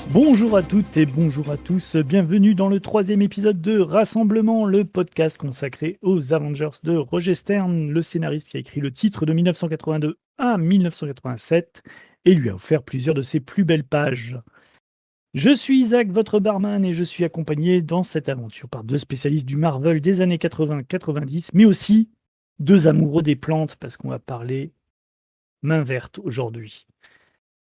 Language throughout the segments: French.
Bonjour à toutes et bonjour à tous, bienvenue dans le 3e épisode de Rassemblement, le podcast consacré aux Avengers de Roger Stern, le scénariste qui a écrit le titre de 1982 à 1987 et lui a offert plusieurs de ses plus belles pages. Je suis Isaac, votre barman, et je suis accompagné dans cette aventure par deux spécialistes du Marvel des années 80-90, mais aussi deux amoureux des plantes, parce qu'on va parler main verte aujourd'hui.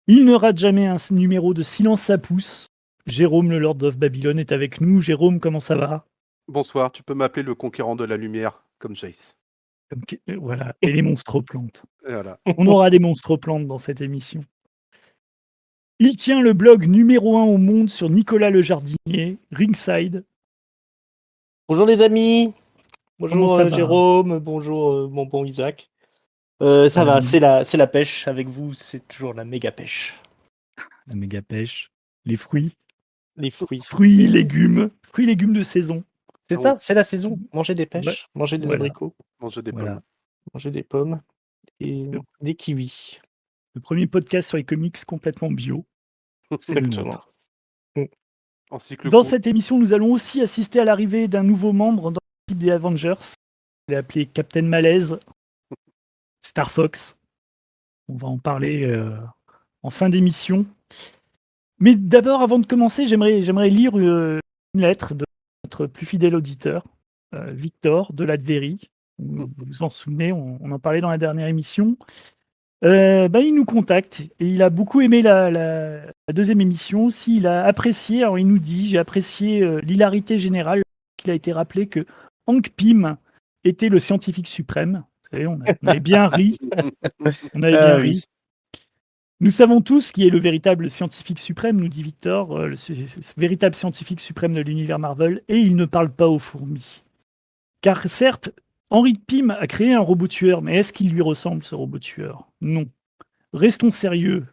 Il ne rate jamais un numéro de Silence ça pousse. Jérôme, le Lord of Babylon, est avec nous. Jérôme, comment ça va? Bonsoir, tu peux m'appeler le conquérant de la lumière, comme Jace. Voilà, et les monstres plantes. Et voilà. On aura des monstres plantes dans cette émission. Il tient le blog numéro 1 au monde sur Nicolas le jardinier, Ringside. Bonjour les amis, Comment bonjour ça va? Jérôme, bonjour mon bon Isaac. Ça va, c'est la pêche avec vous, c'est toujours la méga pêche. La méga pêche, les fruits, Les fruits. légumes de saison. C'est ça, c'est la saison. Manger des pêches, Ouais, manger des voilà. abricots, Manger des Voilà. pommes. manger des pommes et des kiwis. Le premier podcast sur les comics complètement bio. C'est le Exactement. nôtre. Encycle Dans court. cette émission, nous allons aussi assister à l'arrivée d'un nouveau membre dans l'équipe des Avengers. Il est appelé Captain Malaise, Star Fox. On va en parler en fin d'émission. Mais d'abord, avant de commencer, j'aimerais lire une lettre de notre plus fidèle auditeur, Victor de Latverie. Vous vous en souvenez, on en parlait dans la dernière émission. Il nous contacte et il a beaucoup aimé la deuxième émission aussi. Il a apprécié, alors il nous dit, j'ai apprécié l'hilarité générale qu'il a été rappelé que Hank Pym était le scientifique suprême. Vous savez, on avait bien ri. On avait bien ri. Nous savons tous qui est le véritable scientifique suprême, nous dit Victor, le véritable scientifique suprême de l'univers Marvel, et il ne parle pas aux fourmis. Car certes, Henry Pym a créé un robot tueur, mais est-ce qu'il lui ressemble, ce robot tueur? Non. Restons sérieux.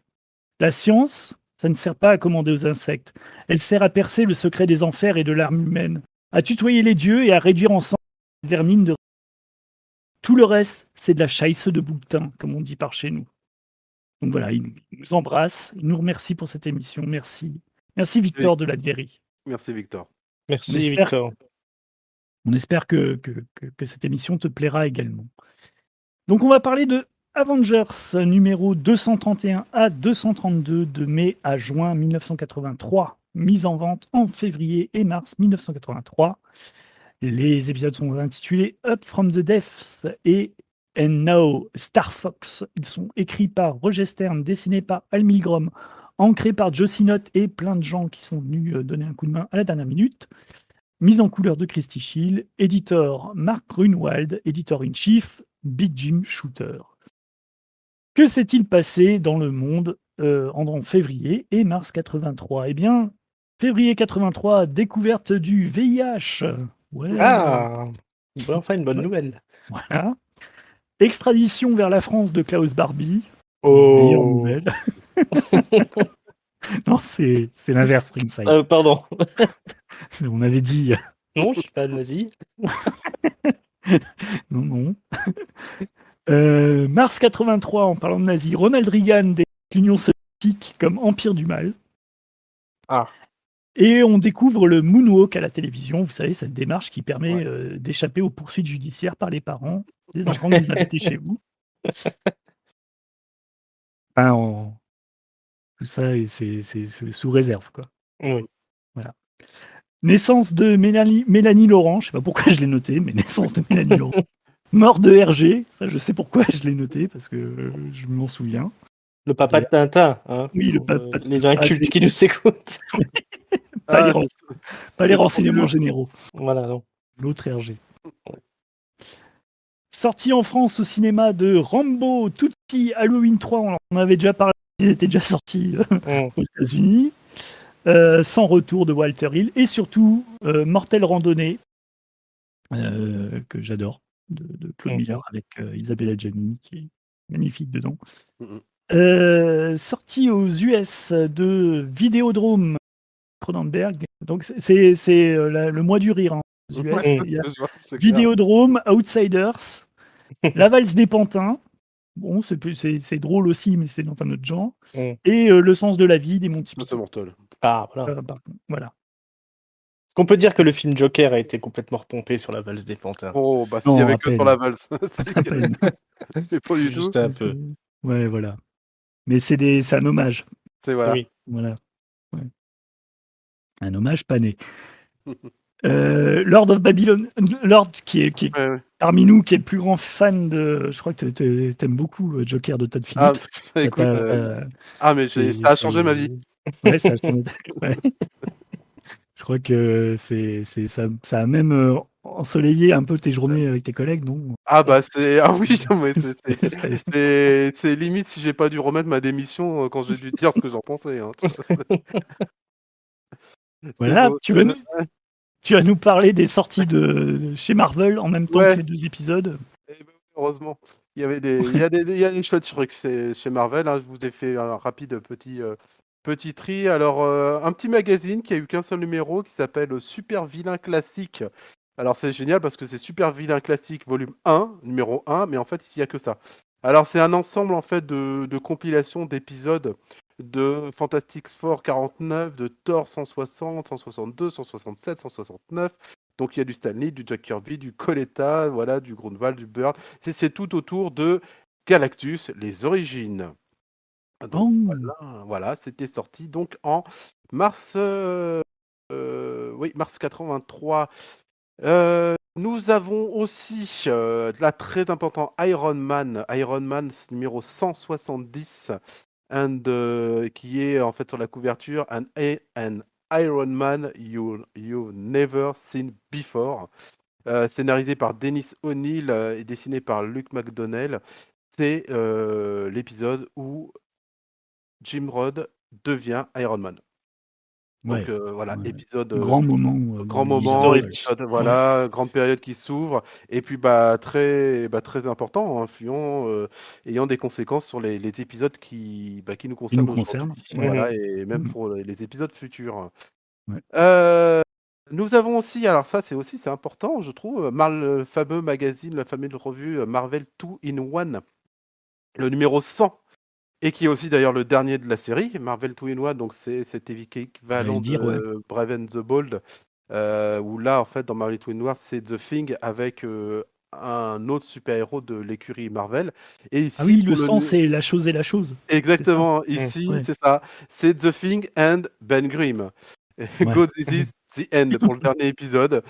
La science, ça ne sert pas à commander aux insectes. Elle sert à percer le secret des enfers et de l'âme humaine, à tutoyer les dieux et à réduire ensemble les vermines de... Tout le reste, c'est de la chaisse de boutin, comme on dit par chez nous. Donc voilà, il nous embrasse, il nous remercie pour cette émission. Merci. Merci Victor de Latverie. Merci Victor. Merci Victor. On espère que cette émission te plaira également. Donc on va parler de Avengers numéro 231 à 232 de mai à juin 1983, mise en vente en février et mars 1983. Les épisodes sont intitulés Up from the Depths et And Now Star Fox. Ils sont écrits par Roger Stern, dessinés par Al Milgrom, ancrés par Joe Sinnott et plein de gens qui sont venus donner un coup de main à la dernière minute. Mise en couleur de Christy Schill, éditeur Mark Grunwald, éditeur-in-chief Big Jim Shooter. Que s'est-il passé dans le monde en février et mars 83? Eh bien, février 83, découverte du VIH. Ouais. Ah, enfin une bonne nouvelle. Voilà. Extradition vers la France de Klaus Barbie. Oh. Meilleure nouvelle. Non, c'est l'inverse, Ringside. Pardon. On avait dit... Non, je suis pas nazi. Non. Mars 83, en parlant de nazis, Ronald Reagan déclare l'Union soviétique comme empire du mal. Ah. Et on découvre le moonwalk à la télévision. Vous savez, cette démarche qui permet d'échapper aux poursuites judiciaires par les parents des enfants que vous habitez chez vous. Enfin, tout ça, c'est sous réserve, quoi. Oui. Voilà. Naissance de Mélanie Laurent. Je ne sais pas pourquoi je l'ai noté, mais naissance de Mélanie Laurent. Mort de Hergé. Ça, je sais pourquoi je l'ai noté, parce que je m'en souviens. Le papa de Tintin. Hein, oui, le papa de les incultes qui nous écoutent. Pas les renseignements généraux. Voilà, non. L'autre Hergé. Sortie en France au cinéma de Rambo, Tootsie, Halloween 3, on en avait déjà parlé, ils étaient déjà sortis aux États-Unis. Sans retour de Walter Hill, et surtout Mortel Randonnée, que j'adore, de Claude Miller, avec Isabella Giannini, qui est magnifique dedans. Sorti aux US de Vidéodrome Cronenberg. Donc c'est le mois du rire, hein, aux US. Ouais, Il y a c'est clair. Vidéodrome, Outsiders, La valse des pantins. Bon, c'est drôle aussi, mais c'est dans un autre genre. Et Le sens de la vie des Monty Ça, c'est Python. mortel. Ah, voilà. Voilà. Est-ce qu'on peut dire que le film Joker a été complètement repompé sur la valse des pantins? Oh, bah s'il y Non, avait à que sur peine. la valse. À peine. Mais pas du tout. Juste un peu. Ouais, voilà. Mais c'est un hommage. C'est voilà. Oui. Voilà. Ouais. Un hommage pané. Lord of Babylon, Lord qui est Ouais. parmi nous, qui est le plus grand fan de. Je crois que t'aimes beaucoup Joker de Todd Ah, Phillips. écoute, mais ça a changé ma vie. Ouais, ça a changé. Ouais. Je crois que ça a même ensoleillé un peu tes journées avec tes collègues, non? Ah bah ah oui, non, mais C'était- c'est limite si j'ai pas dû remettre ma démission quand j'ai dû dire ce que j'en pensais. Hein. C'est Voilà, beau. tu vas nous parler des sorties de chez Marvel en même temps que Ouais. les 2 épisodes. Eh ben, heureusement, il y a des chouettes trucs chez Marvel. Hein. Je vous ai fait un rapide petit tri. Alors, un petit magazine qui a eu qu'un seul numéro qui s'appelle Super Vilain Classique. Alors, c'est génial parce que c'est Super Vilain Classique volume 1, numéro 1, mais en fait, il n'y a que ça. Alors, c'est un ensemble en fait de compilations d'épisodes de Fantastic Four 49, de Thor 160, 162, 167, 169. Donc il y a du Stanley, du Jack Kirby, du Coletta, voilà, du Grunwald, du Bird. C'est tout autour de Galactus, les origines. Donc voilà, c'était sorti donc en mars, mars 83. Nous avons aussi de la très important Iron Man numéro 170, qui est en fait sur la couverture an Iron Man you never seen before. Scénarisé par Dennis O'Neil et dessiné par Luke McDonnell. C'est l'épisode où Jim Rod devient Iron Man. Donc voilà, épisode grand moment grand moment, historique. épisode, voilà, grande période qui s'ouvre, et puis très important, influent, ayant des conséquences sur les épisodes qui nous concernent concernent. aujourd'hui. Ouais. Voilà, et même Mhm. pour les épisodes futurs. Ouais. Nous avons aussi, alors ça c'est important, je trouve, le fameux magazine, la fameuse revue Marvel 2 in 1, le numéro 100, et qui est aussi d'ailleurs le dernier de la série, Marvel 2 in 1, donc c'est cet équivalent de Brave and the Bold, où là, en fait, dans Marvel 2 in 1, c'est The Thing avec un autre super-héros de l'écurie Marvel. Et ici, Ah oui, le sang, c'est la chose et la chose. exactement, ici, c'est ça, c'est The Thing and Ben Grimm. Go, this is the end pour le dernier épisode,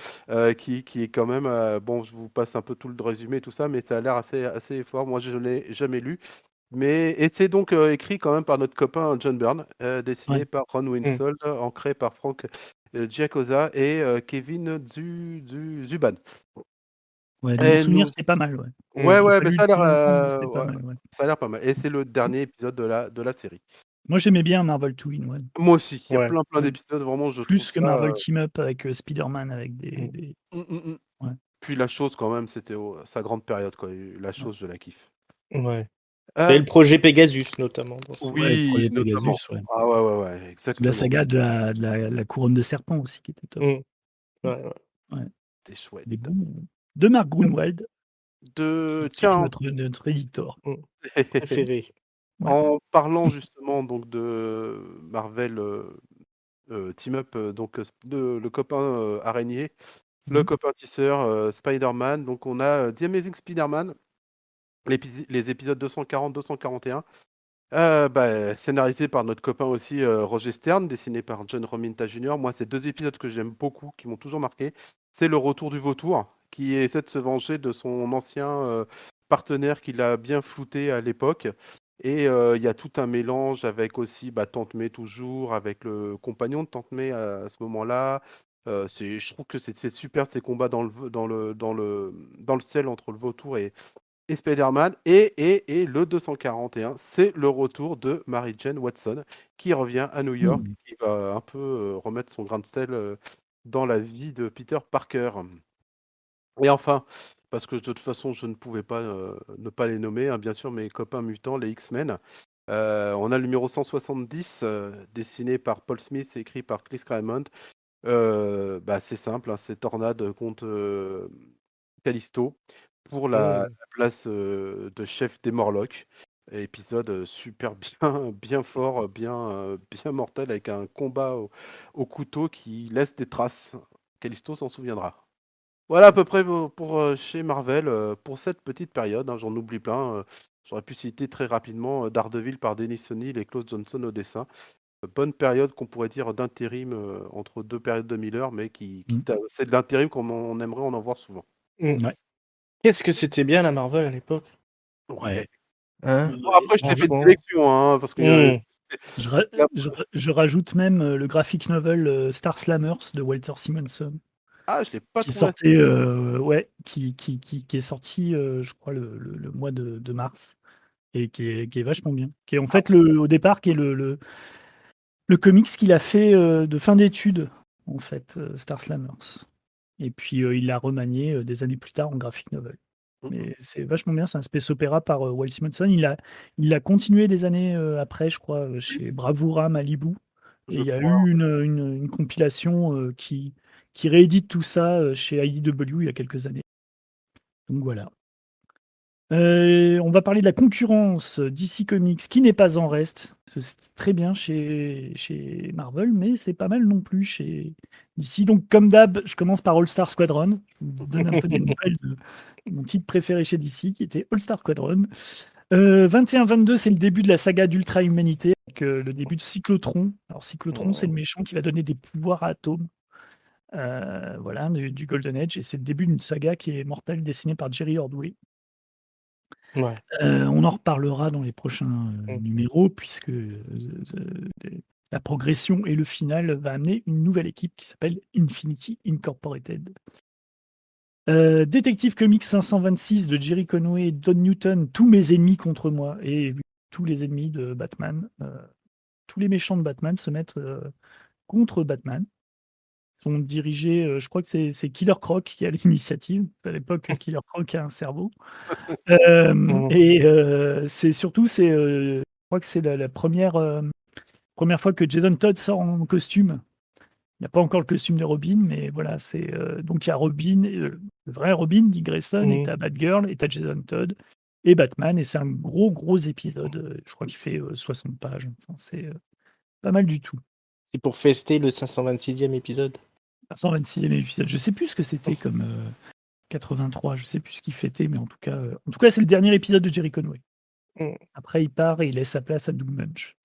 qui est quand même, bon, je vous passe un peu tout le résumé et tout ça, mais ça a l'air assez fort. Moi, je ne l'ai jamais lu. Et c'est donc écrit quand même par notre copain John Byrne, dessiné par Ron Winsold, ancré par Frank Giacosa et Kevin Zuban. Ouais, de mon Et souvenir, nous... c'était pas mal. Ouais, J'ai pas mais lu ça a depuis l'air longtemps, mais c'était pas mal. ça a l'air pas mal. Et c'est le dernier épisode de la série. Moi, j'aimais bien Marvel 2 in 1. Moi aussi, il y a Ouais. plein d'épisodes, vraiment, je trouve Plus que ça... Marvel Team Up avec Spider-Man, avec des... Ouais. Puis la chose, quand même, c'était sa grande période, quoi. La chose, je la kiffe. Ouais. T'avais le projet Pegasus, notamment. Oui, projet notamment. Pegasus, ouais. Ah ouais, C'est la exactement. saga de la couronne de serpent aussi qui était top. Ouais. C'était chouette. Des bons... De Mark Grunwald, Tiens, notre éditeur préféré. en parlant justement donc de Marvel Team Up, donc le copain araignée, le copain tisseur Spider-Man, donc on a The Amazing Spider-Man, les épisodes 240, 241, scénarisé par notre copain aussi Roger Stern, dessiné par John Romita Jr. Moi, c'est 2 épisodes que j'aime beaucoup, qui m'ont toujours marqué. C'est le retour du vautour, qui essaie de se venger de son ancien partenaire qu'il a bien flouté à l'époque. Et il y a tout un mélange avec aussi Tante May toujours, avec le compagnon de Tante May à ce moment-là. Je trouve que c'est super ces combats dans le ciel entre le vautour et et Spider-Man. Et le 241, c'est le retour de Mary Jane Watson qui revient à New York, qui va un peu remettre son grain de sel dans la vie de Peter Parker. Et enfin, parce que de toute façon, je ne pouvais pas ne pas les nommer, hein, bien sûr, mes copains mutants, les X-Men. On a le numéro 170, dessiné par Paul Smith et écrit par Chris Claremont. C'est simple, hein, c'est Tornade contre Callisto pour la place de chef des Morlocks. Épisode super bien, bien fort, bien mortel, avec un combat au couteau qui laisse des traces. Callisto s'en souviendra. Voilà à peu près pour chez Marvel pour cette petite période, hein, j'en oublie plein. J'aurais pu citer très rapidement Daredevil par Dennis O'Neil et Klaus Johnson au dessin. Bonne période qu'on pourrait dire d'intérim entre deux périodes de Miller, mais c'est de l'intérim on aimerait en voir souvent. Ouais. Qu'est-ce que c'était bien la Marvel à l'époque? Ouais. Hein? Bon, après, je t'ai fait une Franchement. sélection, hein, parce que Je rajoute même le graphic novel Star Slammers de Walter Simonson je l'ai pas qui trouvé. sortait, qui est sorti, je crois, le mois de mars et qui est vachement bien. Qui est en fait, au départ, qui est le comics qu'il a fait de fin d'études, en fait, Star Slammers. Et puis, il l'a remanié des années plus tard en graphic novel. Mais c'est vachement bien, c'est un space opéra par Walt Simonson. Il a continué des années après, je crois, chez Bravura Malibu. Et il y a eu une compilation qui réédite tout ça chez IDW il y a quelques années. Donc voilà. On va parler de la concurrence DC Comics, qui n'est pas en reste. C'est très bien chez Marvel, mais c'est pas mal non plus chez DC. Donc, comme d'hab, je commence par All Star Squadron. Je vous donne un peu des nouvelles de mon titre préféré chez DC, qui était All Star Squadron. 21-22, c'est le début de la saga d'Ultra Humanité, avec le début de Cyclotron. Alors, Cyclotron, c'est le méchant qui va donner des pouvoirs à Atom. Voilà, du Golden Age. Et c'est le début d'une saga qui est mortelle, dessinée par Jerry Ordway. Ouais. On en reparlera dans les prochains numéros, puisque la progression et le final va amener une nouvelle équipe qui s'appelle Infinity Incorporated. Détective Comics 526 de Jerry Conway et Don Newton, tous mes ennemis contre moi, et tous les ennemis de Batman, tous les méchants de Batman se mettent contre Batman. Ils sont dirigés, je crois que c'est Killer Croc qui a l'initiative. À l'époque, Killer Croc a un cerveau. Et c'est surtout, je crois que c'est la première fois que Jason Todd sort en costume. Il n'y a pas encore le costume de Robin, mais voilà, donc il y a Robin, le vrai Robin, Dick Grayson, et t'as Batgirl, et t'as Jason Todd, et Batman, et c'est un gros épisode. Je crois qu'il fait 60 pages. Enfin, c'est pas mal du tout. C'est pour fester le 526e épisode. 526e épisode. Je sais plus ce que c'était comme 83. Je sais plus ce qu'il fêtait, mais en tout cas, c'est le dernier épisode de Jerry Conway. Après, il part et il laisse sa place à Doug Munch.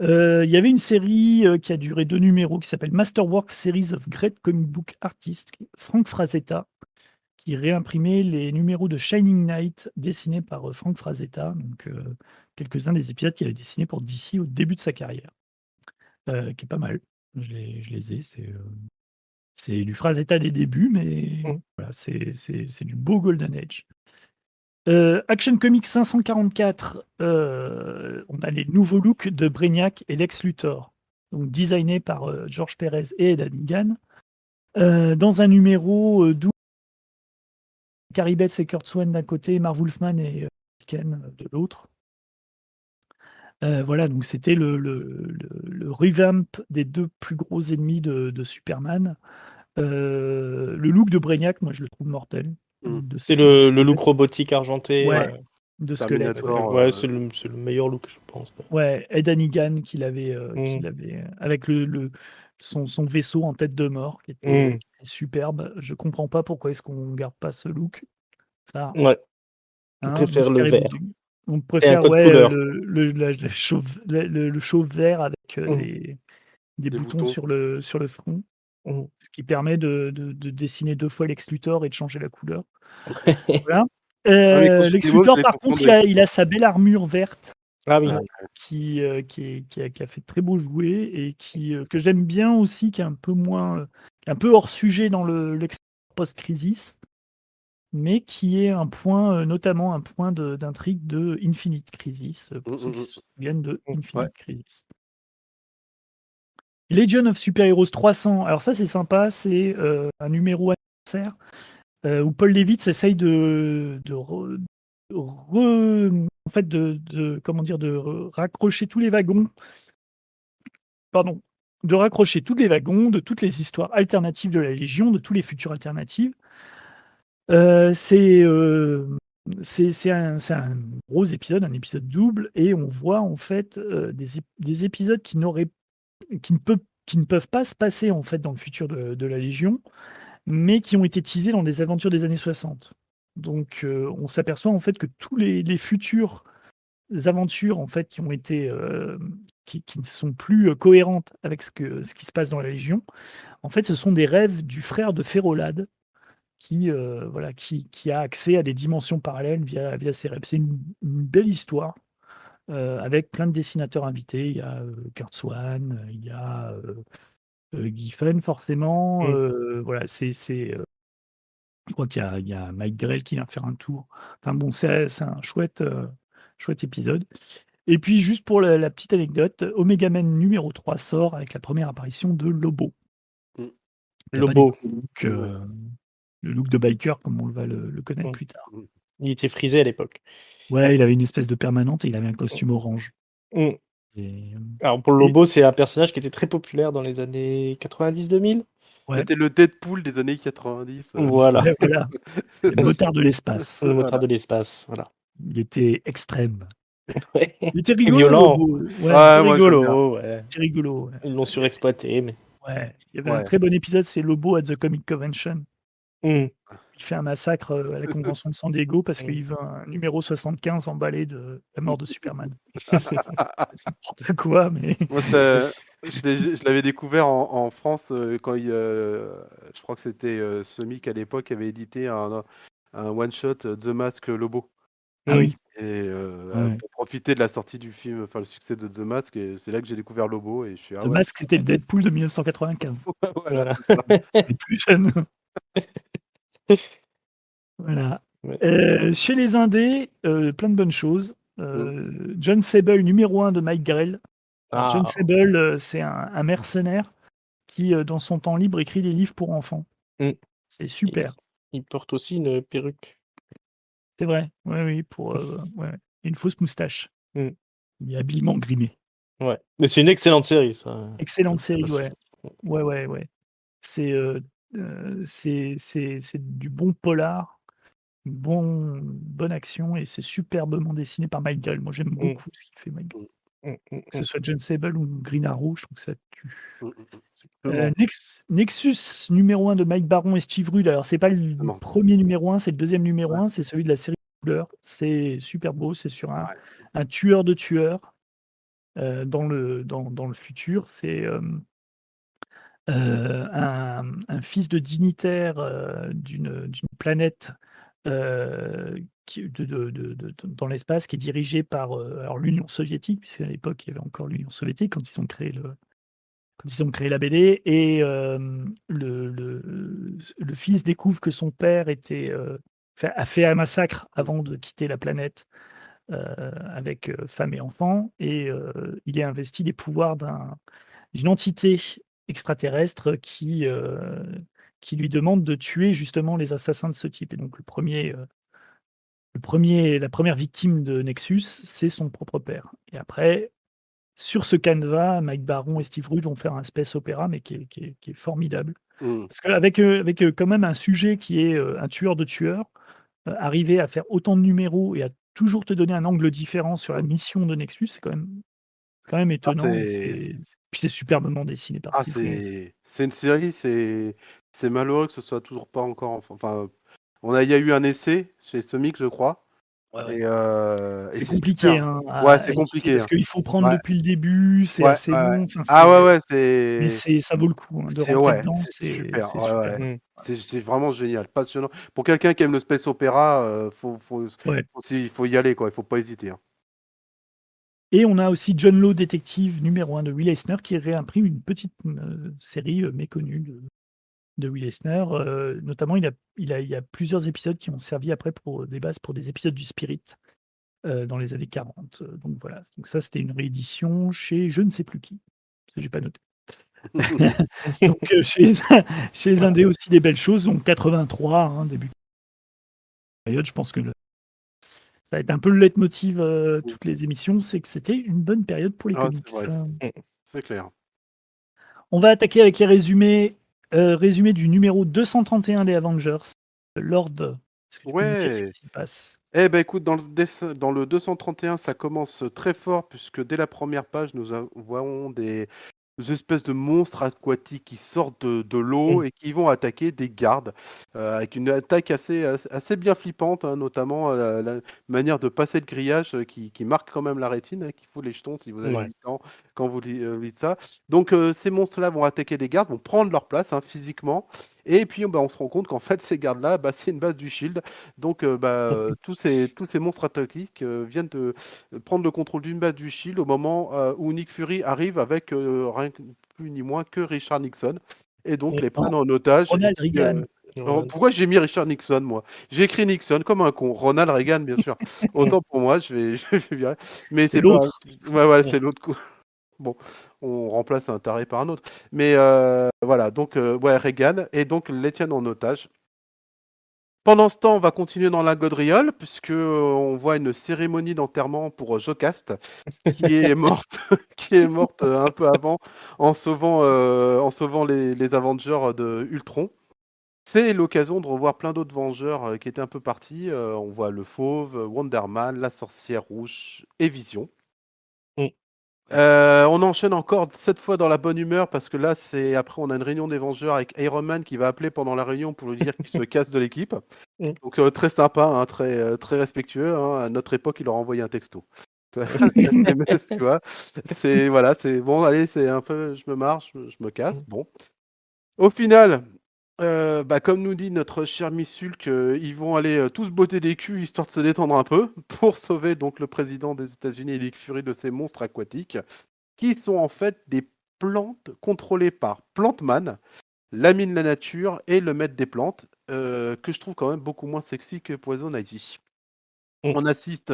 Il y avait une série qui a duré 2 numéros qui s'appelle Masterworks Series of Great Comic Book Artists, Frank Frazetta, qui réimprimait les numéros de Shining Knight dessinés par Frank Frazetta, donc quelques-uns des épisodes qu'il avait dessinés pour DC au début de sa carrière, qui est pas mal. Je les ai, c'est du Frazetta des débuts, mais voilà, c'est du beau Golden Age. Action Comics 544, on a les nouveaux looks de Brainiac et Lex Luthor, donc designés par George Perez et Ed Hannigan, dans un numéro d'où Cary Betts et Kurt Swan d'un côté, Marv Wolfman et Ken de l'autre. Voilà, donc c'était le revamp des deux plus gros ennemis de Superman. Le look de Brainiac, moi je le trouve mortel. C'est le look robotique argenté. Ouais, de squelette. Terminator, Ouais, c'est le meilleur look, je pense. Ouais, Ed Hannigan qu'il avait avec son vaisseau en tête de mort qui était superbe. Je comprends pas pourquoi est-ce qu'on garde pas ce look. Ça, Ouais. On préfère le vert. On préfère code couleur. le chauve vert avec des boutons sur le front, ce qui permet de dessiner 2 fois Lex Luthor et de changer la couleur. Voilà. Lex Luthor, par contre, il a sa belle armure verte. Ah oui. Qui a fait de très beaux jouets et que j'aime bien aussi, qui est un peu hors sujet dans le post-crisis. mais qui est un point, notamment un point d'intrigue de Infinite Crisis, pour ceux qui se souviennent de Infinite Crisis. Legion of Super Heroes 300, alors ça c'est sympa, c'est un numéro anniversaire où Paul Levitz essaye de raccrocher tous les wagons, de raccrocher tous les wagons de toutes les histoires alternatives de la Légion, de tous les futurs alternatives. C'est un gros épisode, un épisode double, et on voit en fait des épisodes qui ne peuvent pas se passer en fait dans le futur de la Légion, mais qui ont été teasés dans des aventures des années 60. Donc on s'aperçoit en fait que tous les futures aventures en fait qui ont été qui ne sont plus cohérentes avec ce qui se passe dans la Légion, en fait ce sont des rêves du frère de Férolade qui a accès à des dimensions parallèles via ses rêves. C'est une belle histoire avec plein de dessinateurs invités. Il y a Kurt Swan, il y a Giffen forcément. Voilà, je crois qu'il y a Mike Grell qui vient faire un tour. Enfin bon, c'est un chouette épisode. Et puis, juste pour la petite anecdote, Omega Man numéro 3 sort avec la première apparition de Lobo. Lobo. Le look de biker, comme on va le connaître plus tard. Il était frisé à l'époque. Ouais, il avait une espèce de permanente et il avait un costume orange. Alors pour Lobo, c'est un personnage qui était très populaire dans les années 90-2000. Ouais. C'était le Deadpool des années 90. Voilà. Ouais, voilà. Le motard de l'espace. Le motard de l'espace, voilà. Il était extrême. Ouais. Il était rigolo. Violent. Lobo. Ouais, rigolo. Ouais. C'est rigolo. Ouais. Ils l'ont surexploité, mais. Ouais. Il y avait un très bon épisode, c'est Lobo at the Comic Convention. Il fait un massacre à la convention de San Diego parce qu'il veut un numéro 75 emballé de la mort de Superman. N'importe quoi, mais. Moi, je l'avais découvert en France quand je crois que c'était Semic à l'époque avait édité un one-shot The Mask Lobo. Ah oui. Et pour profiter de la sortie du film, enfin le succès de The Mask, et c'est là que j'ai découvert Lobo. Et je suis, The Mask, c'était le Deadpool de 1995. voilà. Les plus jeunes. Voilà. Chez les indés, plein de bonnes choses. John Sable, numéro 1 de Mike Grell. John Sable, c'est un mercenaire qui, dans son temps libre, écrit des livres pour enfants. C'est super. Il porte aussi une perruque. C'est vrai, oui, pour une fausse moustache. Il est habilement grimé. Ouais, mais c'est une excellente série, ça. Excellente série, ouais. Ouais. C'est du bon polar, bonne action, et c'est superbement dessiné par Mike Grell. Moi, j'aime beaucoup ce qu'il fait, Mike Grell. Que ce soit John Sable ou Green Arrow, je trouve que ça tue. Nexus numéro 1 de Mike Baron et Steve Rude. Alors, c'est pas le premier numéro 1, c'est le deuxième numéro 1, c'est celui de la série Couleur. C'est super beau, c'est sur un tueur de tueurs dans le futur. C'est un fils de dignitaire d'une planète dans l'espace qui est dirigée par l'Union soviétique, puisqu'à l'époque il y avait encore l'Union soviétique quand ils ont créé la BD, et le fils découvre que son père a fait un massacre avant de quitter la planète avec femme et enfants, et il est investi des pouvoirs d'une entité extraterrestre qui lui demande de tuer justement les assassins de ce type. Et donc la première victime de Nexus, c'est son propre père. Et après, sur ce canevas, Mike Baron et Steve Rude vont faire un space opéra, mais qui est formidable. Parce qu'avec quand même un sujet qui est un tueur de tueurs, arriver à faire autant de numéros et à toujours te donner un angle différent sur la mission de Nexus, c'est quand même étonnant. Puis c'est superbement dessiné par Steve Rude. C'est une série, c'est malheureux que ce soit toujours pas encore. Enfin, il y a eu un essai chez Semic, je crois. Ouais. Et c'est compliqué, hein, c'est compliqué. Parce qu'il faut prendre depuis le début, c'est assez long. Mais ça vaut le coup de rentrer dedans. C'est super. C'est vraiment génial, passionnant. Pour quelqu'un qui aime le space opéra, il faut y aller, quoi. Il faut pas hésiter. Et on a aussi John Law, détective numéro 1 de Will Eisner, qui réimprime une petite série méconnue de Will Eisner. Notamment, il y a plusieurs épisodes qui ont servi après pour des bases pour des épisodes du Spirit dans les années 40. Donc voilà. Donc ça, c'était une réédition chez je ne sais plus qui. Parce que j'ai pas noté. Donc chez les Indés aussi des belles choses. Donc 83, hein, début de période, je pense que ça va être un peu le leitmotiv toutes les émissions, c'est que c'était une bonne période pour les Ah, comics. c'est vrai. C'est clair. On va attaquer avec les résumés. Résumé du numéro 231 des Avengers. Lord, est-ce que tu peux nous dire ce Ouais. qui s'y passe? Eh ben écoute, dans le 231, ça commence très fort puisque dès la première page, voyons des espèces de monstres aquatiques qui sortent de l'eau et qui vont attaquer des gardes avec une attaque assez bien flippante, hein, notamment la manière de passer le grillage qui marque quand même la rétine, hein, qu'il faut les jetons si vous avez Ouais. 8 ans quand vous lisez ça. Donc ces monstres-là vont attaquer des gardes, vont prendre leur place hein, physiquement. Et puis on se rend compte qu'en fait, ces gardes-là, c'est une base du Shield. Donc tous ces monstres aquatiques viennent de prendre le contrôle d'une base du Shield au moment où Nick Fury arrive avec rien plus ni moins que Richard Nixon. Et donc les prennent en otage. Ronald Reagan. Pourquoi j'ai mis Richard Nixon, moi? J'ai écrit Nixon comme un con. Ronald Reagan, bien sûr. Autant pour moi, je vais virer. Mais C'est c'est pas. l'autre. Ouais, voilà, c'est l'autre coup. Bon, on remplace un taré par un autre. Mais voilà, donc ouais, Reagan. Et donc les tiennent en otage. Pendant ce temps, on va continuer dans la gaudriole, puisque on voit une cérémonie d'enterrement pour Jocasta, qui est morte, qui est morte un peu avant, en sauvant les Avengers de Ultron. C'est l'occasion de revoir plein d'autres Vengeurs qui étaient un peu partis. On voit le Fauve, Wonder Man, la Sorcière Rouge et Vision. On enchaîne encore cette fois dans la bonne humeur parce que là, après on a une réunion des Vengeurs avec Iron Man qui va appeler pendant la réunion pour lui dire qu'il se casse de l'équipe. Donc très sympa, hein, très respectueux. Hein. À notre époque, il leur a envoyé un texto. SMS, tu vois. Voilà, c'est bon, allez, c'est un peu, je me marre, je me casse. Bon. Au final, comme nous dit notre cher Missulk, ils vont aller tous botter des culs histoire de se détendre un peu pour sauver donc le président des États-Unis, Nick Fury, de ces monstres aquatiques qui sont en fait des plantes contrôlées par Plantman, l'ami de la nature et le maître des plantes, que je trouve quand même beaucoup moins sexy que Poison Ivy. On assiste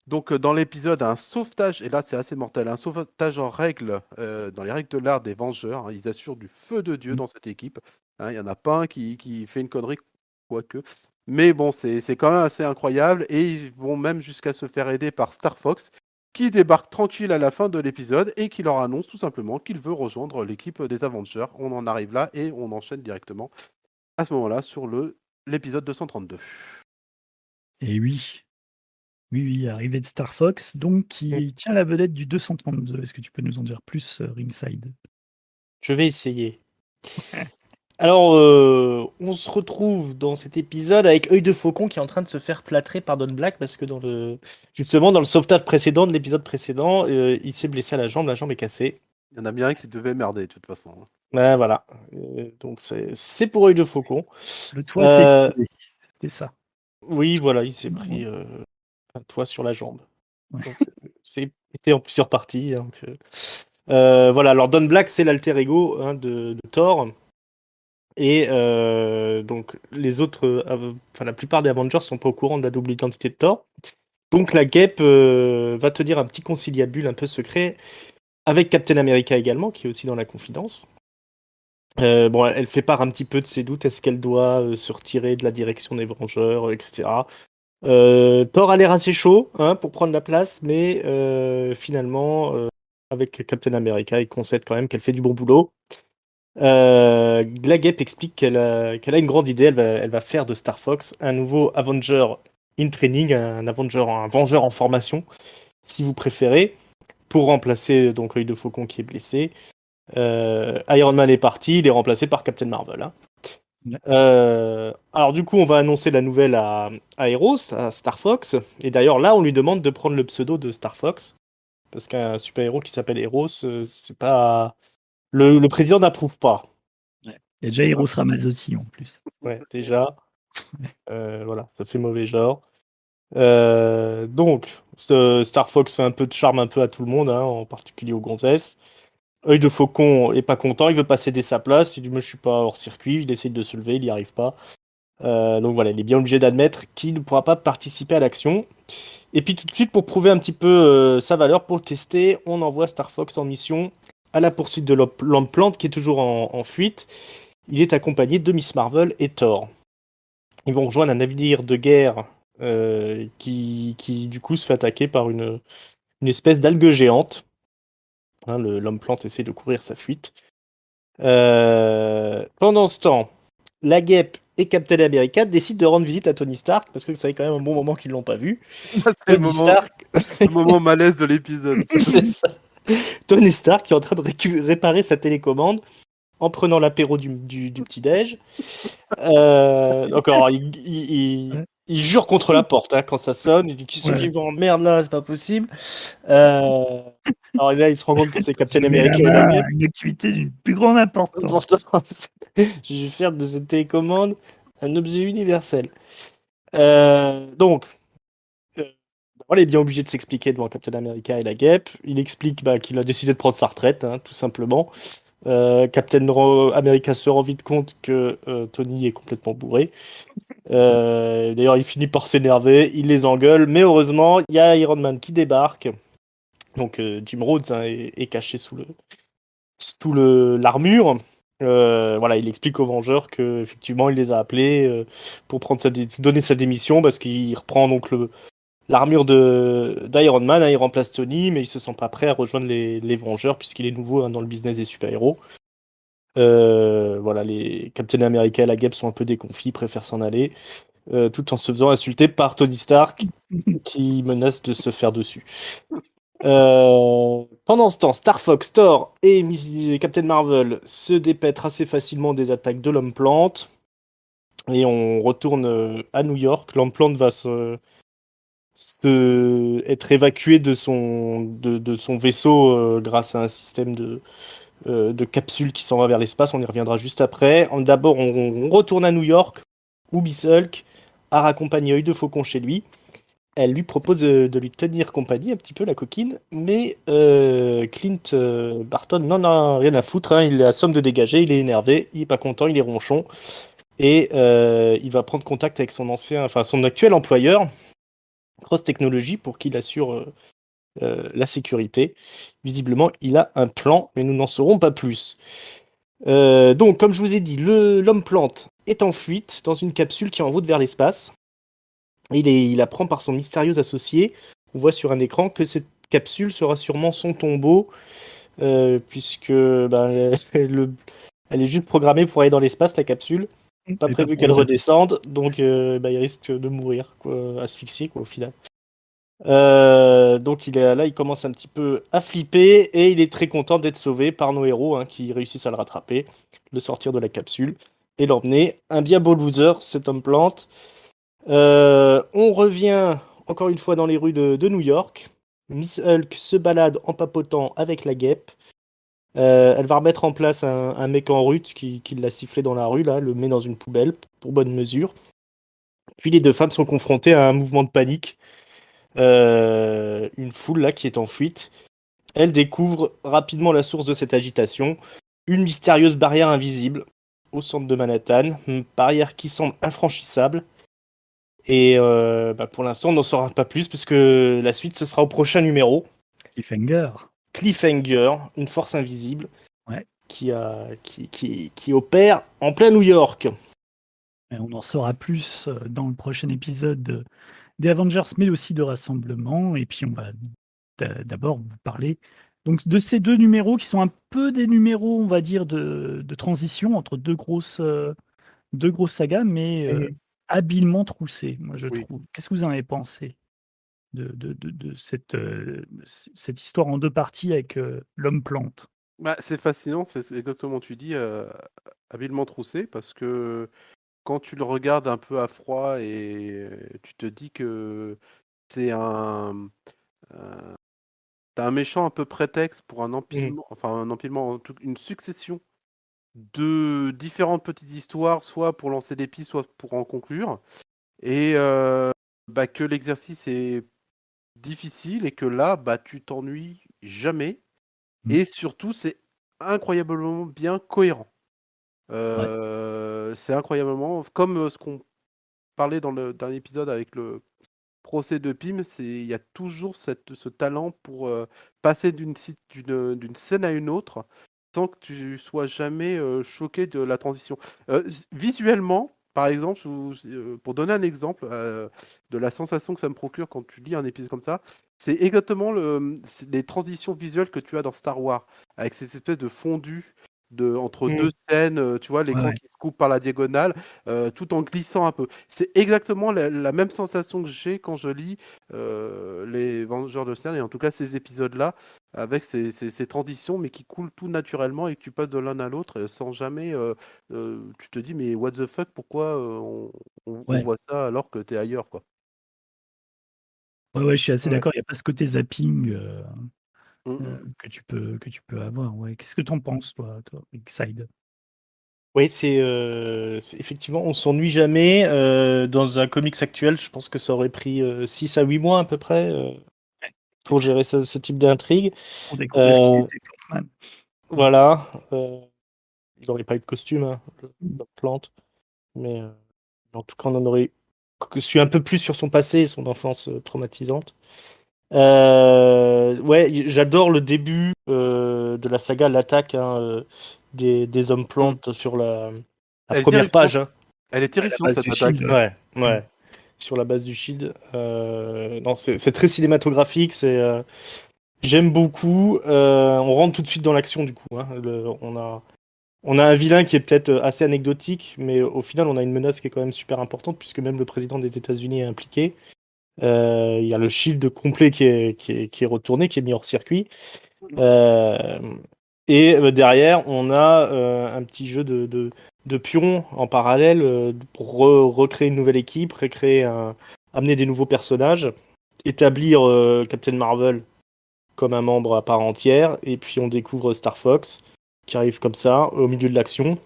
donc dans l'épisode à un sauvetage, et là c'est assez mortel, un sauvetage en règle, dans les règles de l'art des Vengeurs. Hein, ils assurent du feu de Dieu dans cette équipe. Hein, il n'y en a pas un qui fait une connerie, quoique. Mais bon, c'est quand même assez incroyable, et ils vont même jusqu'à se faire aider par Star Fox, qui débarque tranquille à la fin de l'épisode et qui leur annonce tout simplement qu'il veut rejoindre l'équipe des Avengers. On en arrive là et on enchaîne directement à ce moment-là sur l'épisode 232. Et oui. Oui, arrivée de Star Fox, donc qui tient la vedette du 232. Est-ce que tu peux nous en dire plus, Ringside? Je vais essayer. Alors, on se retrouve dans cet épisode avec Œil de Faucon qui est en train de se faire plâtrer par Don Black parce que justement dans le sauvetage précédent de l'épisode précédent, il s'est blessé à la jambe est cassée. Il y en a bien un qui devait merder de toute façon. Ouais, voilà. Donc c'est pour Œil de Faucon. Le toit s'est écroulé. C'était ça. Oui, voilà, il s'est pris un toit sur la jambe. Ouais. Donc, c'était en plusieurs parties. Donc, voilà, alors Don Black, c'est l'alter ego hein, de Thor. Et donc, les autres, la plupart des Avengers sont pas au courant de la double identité de Thor. Donc, la Guêpe va tenir un petit conciliabule un peu secret avec Captain America également, qui est aussi dans la confidence. Bon, elle fait part un petit peu de ses doutes. Est-ce qu'elle doit se retirer de la direction des Vengeurs, etc. Thor a l'air assez chaud hein, pour prendre la place, mais finalement, avec Captain America, il concède quand même qu'elle fait du bon boulot. La Guêpe explique qu'elle a une grande idée. Elle va faire de Star Fox un nouveau Avenger in training, un Vengeur en formation, si vous préférez, pour remplacer donc Œil de Faucon qui est blessé. Iron Man est parti, il est remplacé par Captain Marvel. Hein. Alors du coup, on va annoncer la nouvelle à Eros, à Star Fox. Et d'ailleurs, là, on lui demande de prendre le pseudo de Star Fox. Parce qu'un super-héros qui s'appelle Eros, c'est pas... Le président n'approuve pas. Ouais. Il y a déjà Eros Ramazzotti en plus. Ouais, déjà. Voilà, ça fait mauvais genre. Donc, Star Fox fait un peu de charme un peu à tout le monde, hein, en particulier aux gonzesses. Œil de Faucon est pas content, il veut pas céder sa place, il dit moi je suis pas hors circuit, il essaye de se lever, il n'y arrive pas. Donc voilà, il est bien obligé d'admettre qu'il ne pourra pas participer à l'action. Et puis tout de suite, pour prouver un petit peu sa valeur, pour le tester, on envoie Star Fox en mission à la poursuite de l'Homme-Plante qui est toujours en fuite. Il est accompagné de Miss Marvel et Thor. Ils vont rejoindre un navire de guerre qui du coup se fait attaquer par une espèce d'algue géante. Hein, l'Homme-Plante essaie de courir sa fuite. Pendant ce temps, la Guêpe et Captain America décident de rendre visite à Tony Stark parce que ça fait quand même un bon moment qu'ils l'ont pas vu. C'est Tony Stark, le moment malaise de l'épisode. c'est ça. Tony Stark qui est en train de réparer sa télécommande en prenant l'apéro du petit-déj. Encore, il jure contre la porte hein, quand ça sonne. Il dit qui c'est qui m'emmerde là, c'est pas possible. Alors là, il se rend compte que c'est Captain America et la Guêpe. Une activité du plus grand importance. Je vais faire de cette télécommande un objet universel. Donc, on est bien obligé de s'expliquer devant Captain America et la Guêpe. Il explique qu'il a décidé de prendre sa retraite, hein, tout simplement. Captain America se rend vite compte que Tony est complètement bourré. D'ailleurs, il finit par s'énerver, il les engueule, mais heureusement, il y a Iron Man qui débarque. Donc, Jim Rhodes hein, est caché sous l'armure. Voilà, il explique aux Vengeurs que effectivement, il les a appelés pour donner sa démission parce qu'il reprend donc l'armure d'Iron Man, hein, il remplace Tony, mais il se sent pas prêt à rejoindre les Vengeurs puisqu'il est nouveau hein, dans le business des super-héros. Voilà, les Captain America et la Guêpe sont un peu déconfits, préfèrent s'en aller, tout en se faisant insulter par Tony Stark qui menace de se faire dessus. Pendant ce temps, Star Fox, Thor et Captain Marvel se dépêtrent assez facilement des attaques de l'Homme-Plante. Et on retourne à New York. L'Homme-Plante va être évacué de son vaisseau grâce à un système de capsule qui s'en va vers l'espace. On y reviendra juste après. D'abord, on retourne à New York où Miss Hulk a raccompagné Œil de Faucon chez lui. Elle lui propose de lui tenir compagnie, un petit peu la coquine, mais Clint Barton n'en a rien à foutre, hein, il assomme de dégager, il est énervé, il est pas content, il est ronchon, et il va prendre contact avec son actuel employeur, Cross Technology, pour qu'il assure la sécurité. Visiblement, il a un plan, mais nous n'en saurons pas plus. Donc, comme je vous ai dit, l'homme-plante est en fuite dans une capsule qui est en route vers l'espace. Il apprend par son mystérieux associé, on voit sur un écran, que cette capsule sera sûrement son tombeau, puisque elle est juste programmée pour aller dans l'espace, la capsule. Pas prévu qu'elle redescende, donc il risque de mourir, quoi, asphyxié au final. Donc il commence un petit peu à flipper, et il est très content d'être sauvé par nos héros, hein, qui réussissent à le rattraper, le sortir de la capsule, et l'emmener. Un bien beau loser, cet homme-plante. On revient encore une fois dans les rues de New York. Miss Hulk se balade en papotant avec la Guêpe. Elle va remettre en place un mec en rut qui l'a sifflé dans la rue, là, le met dans une poubelle pour bonne mesure. Puis les deux femmes sont confrontées à un mouvement de panique. Une foule là qui est en fuite. Elle découvre rapidement la source de cette agitation. Une mystérieuse barrière invisible au centre de Manhattan. Une barrière qui semble infranchissable. Et pour l'instant, on n'en saura pas plus, puisque la suite, ce sera au prochain numéro. Cliffhanger, une force invisible qui opère en plein New York. Et on en saura plus dans le prochain épisode des Avengers, mais aussi de Rassemblement. Et puis on va d'abord vous parler donc de ces deux numéros qui sont un peu des numéros, on va dire, de transition entre deux grosses sagas, mais habilement troussés, moi je trouve. Qu'est-ce que vous en avez pensé de cette histoire en deux parties avec l'homme-plante? C'est fascinant, c'est exactement tu dis, habilement troussé, parce que quand tu le regardes un peu à froid et tu te dis que c'est un méchant un peu prétexte pour un empilement, une succession de différentes petites histoires, soit pour lancer des pistes, soit pour en conclure, et que l'exercice est difficile et que là, tu t'ennuies jamais. Et surtout, c'est incroyablement bien cohérent. C'est incroyablement comme ce qu'on parlait dans le dernier épisode avec le procès de Pym, il y a toujours ce talent pour passer d'une scène à une autre sans que tu sois jamais choqué de la transition. Visuellement, par exemple, pour donner un exemple de la sensation que ça me procure quand tu lis un épisode comme ça, c'est exactement les transitions visuelles que tu as dans Star Wars, avec cette espèce de fondu entre deux scènes, tu vois, l'écran Ouais. qui se coupe par la diagonale, tout en glissant un peu. C'est exactement la même sensation que j'ai quand je lis les Vengeurs de Stern, et en tout cas ces épisodes-là, avec ces transitions, mais qui coulent tout naturellement et que tu passes de l'un à l'autre sans jamais. Tu te dis, mais what the fuck, pourquoi on Ouais. voit ça alors que t'es ailleurs, quoi. Ouais, je suis assez Ouais. d'accord. Il n'y a pas ce côté zapping Mm, mm. que tu peux avoir. Ouais. Qu'est-ce que t'en penses, toi, Xide? Oui, c'est effectivement, on s'ennuie jamais. Dans un comics actuel, je pense que ça aurait pris 6 à 8 mois à peu près pour gérer ce type d'intrigue. Pour découvrir qui était Plantman. Voilà. Il n'aurait pas eu de costume, hein, la plante. Mais en tout cas, on en aurait su un peu plus sur son passé et son enfance traumatisante. Ouais, j'adore le début de la saga, l'attaque hein, des hommes Mm. plantes sur la Elle est première terrifiante. page. Hein. Elle est À la terrifiante, base cette du attaque. Shield. Ouais, ouais. Sur la base du Shield. Non, c'est très cinématographique. J'aime beaucoup. On rentre tout de suite dans l'action du coup. Hein. On a un vilain qui est peut-être assez anecdotique, mais au final, on a une menace qui est quand même super importante puisque même le président des États-Unis est impliqué. Il y a le Shield complet qui est retourné, qui est mis hors circuit. Euh, et derrière, on a un petit jeu de pions en parallèle pour recréer une nouvelle équipe, amener des nouveaux personnages, établir Captain Marvel comme un membre à part entière, et puis on découvre Star Fox qui arrive comme ça au milieu de l'action.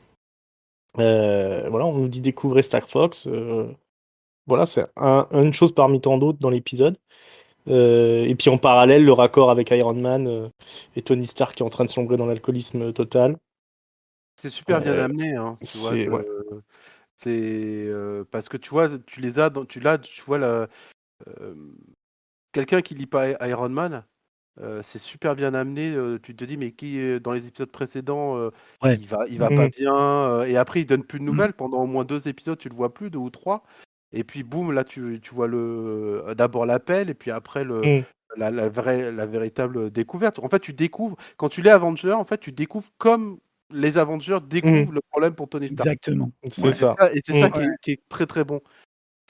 Voilà, on nous dit découvrir Star Fox. Voilà, c'est une chose parmi tant d'autres dans l'épisode. Et puis en parallèle, le raccord avec Iron Man et Tony Stark qui est en train de sombrer dans l'alcoolisme total. C'est super bien Euh, amené, hein, tu vois. ouais. C'est parce que tu vois, tu les as, tu vois euh, quelqu'un qui lit pas Iron Man. C'est super bien amené. Tu te dis, mais qui dans les épisodes précédents, Ouais. il va pas Mm, bien. Et après, il donne plus de Mm. nouvelles. Pendant au moins 2 épisodes, tu le vois plus, 2 ou 3. Et puis, boum, là, tu vois d'abord l'appel, et puis après, mm, la véritable découverte. En fait, tu découvres, quand tu lis Avenger, en fait, tu découvres comme les Avengers mm. découvrent le problème pour Tony Stark. Exactement. C'est Ouais. C'est ça. ça, et c'est Mm. ça Ouais. qui est très très bon.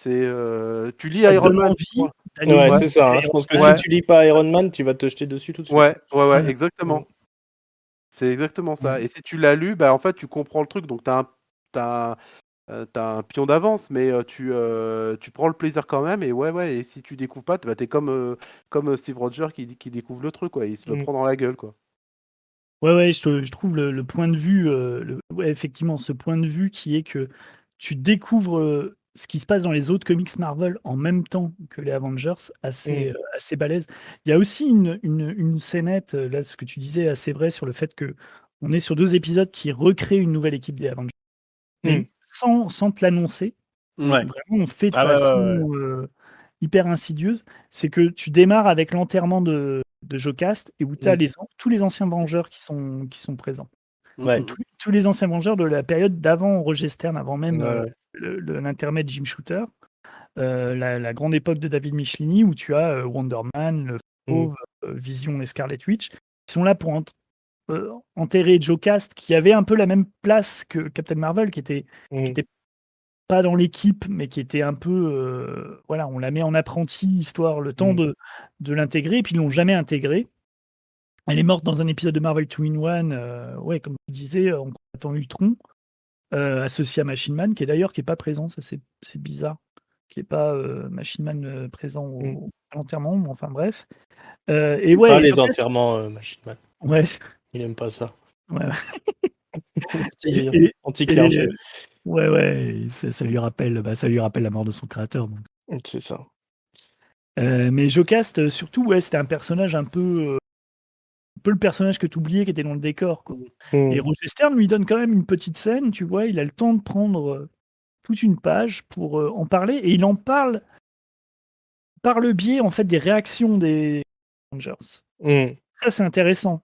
Tu lis Ça te Iron donne Man. envie d'aller Ouais, Ouais, lire c'est ça. Hein. Je Iron pense que si Man. ouais, tu lis pas Iron Man, tu vas te jeter dessus tout de suite. ouais, Ouais. Mm, exactement. C'est exactement ça. Ouais. Et si tu l'as lu, bah, en fait, tu comprends le truc. Donc, t'as un pion d'avance, mais tu prends le plaisir quand même. Et ouais. Et si tu découvres pas, bah, t'es comme Steve Rogers qui découvre le truc, quoi. Il se le mm, prend dans la gueule, quoi. Ouais, je trouve le point de vue, ouais, effectivement, ce point de vue qui est que tu découvres ce qui se passe dans les autres comics Marvel en même temps que les Avengers, mm, assez balèze. Il y a aussi une scénette, là, ce que tu disais, assez vrai sur le fait que on est sur 2 épisodes qui recréent une nouvelle équipe des Avengers, mais mm. sans te l'annoncer. Mm. Ouais. Vraiment, on fait de Ah ouais, façon ouais, ouais. hyper insidieuse. C'est que tu démarres avec l'enterrement de Jocasta et où tu as Mm, tous les anciens Vengeurs qui sont présents. ouais. Donc, Mm. tous les anciens Vengeurs de la période d'avant Roger Stern, avant même Ouais, ouais. l'intermède Jim Shooter, la grande époque de David Michelini où tu as Wonder Man, le Mm, Fauve, Vision et Scarlet Witch, qui sont là pour enterrer Jocasta, qui avait un peu la même place que Captain Marvel, qui mm, était pas dans l'équipe, mais qui était un peu, voilà, on la met en apprenti, histoire le temps mm, de l'intégrer, et puis ils l'ont jamais intégrée. Elle est morte dans un épisode de Marvel 2-in-1, ouais, comme tu disais, en combattant Ultron, associé à Machine Man, qui est d'ailleurs qui est pas présent, ça c'est bizarre, qui est pas Machine Man présent mm. à l'enterrement, mais enfin bref. Il Et fait pas ouais, les Jocasta, enterrements, Machine Man. ouais, Il aime pas ça. ouais, Anti, et, anti-clergé. et- ouais, ça lui rappelle la mort de son créateur. Donc. C'est ça. Mais Jocasta, surtout, ouais, c'était un personnage un peu peu le personnage que tu oubliais qui était dans le décor, quoi. Mm. Et Roger Stern lui donne quand même une petite scène, tu vois, il a le temps de prendre toute une page pour en parler, et il en parle par le biais en fait des réactions des Avengers. Mm. Ça, c'est intéressant.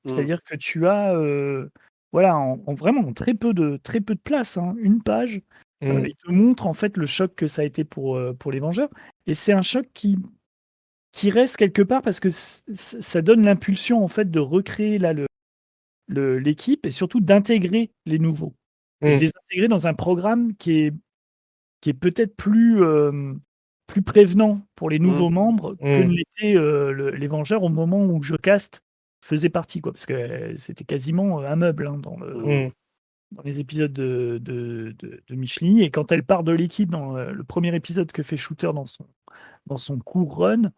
C'est-à-dire que tu as, voilà, en vraiment très peu de place, hein, une page, Mm. il te montre en fait le choc que ça a été pour les Vengeurs, et c'est un choc qui reste quelque part parce que ça donne l'impulsion en fait de recréer là l'équipe, et surtout d'intégrer les nouveaux et de Mm. les intégrer dans un programme qui est peut-être plus prévenant pour les nouveaux membres que ne l'étaient les Vengeurs au moment où Jocasta faisait partie, quoi, parce que c'était quasiment un meuble, hein, Mm. dans les épisodes de Micheline. Et quand elle part de l'équipe dans le premier épisode que fait Shooter dans son court run,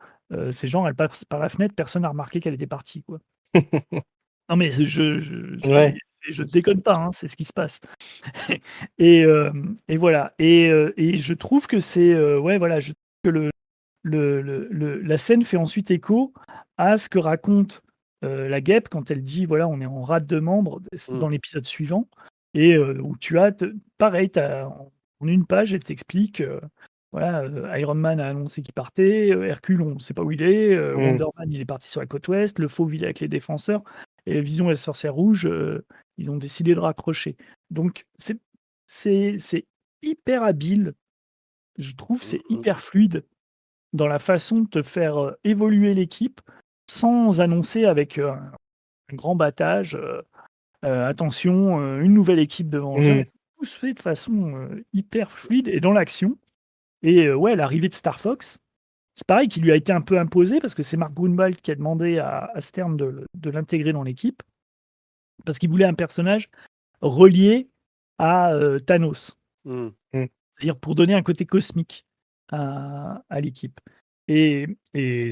c'est genre elle passe par la fenêtre, personne n'a remarqué qu'elle était partie, quoi. Non mais Ouais. je déconne pas, hein, c'est ce qui se passe. Et voilà. Et je trouve que c'est ouais, voilà, je trouve que la scène fait ensuite écho à ce que raconte la guêpe quand elle dit voilà, on est en rate de membres dans l'épisode suivant, et où tu as pareil, en une page, elle t'explique voilà, Iron Man a annoncé qu'il partait, Hercule, on ne sait pas où il est, Wonder Man, il est parti sur la côte ouest, le Fauve, il est avec les défenseurs, et Vision et la sorcière rouge, ils ont décidé de raccrocher. Donc c'est hyper habile, je trouve, c'est hyper fluide dans la façon de te faire évoluer l'équipe sans annoncer avec un grand battage. Attention, une nouvelle équipe de Vengeurs. Tout se fait de façon hyper fluide et dans l'action. Et ouais, l'arrivée de Star Fox, c'est pareil, qui lui a été un peu imposé parce que c'est Mark Grunwald qui a demandé à Stern de l'intégrer dans l'équipe parce qu'il voulait un personnage relié à Thanos. C'est-à-dire pour donner un côté cosmique à l'équipe. Et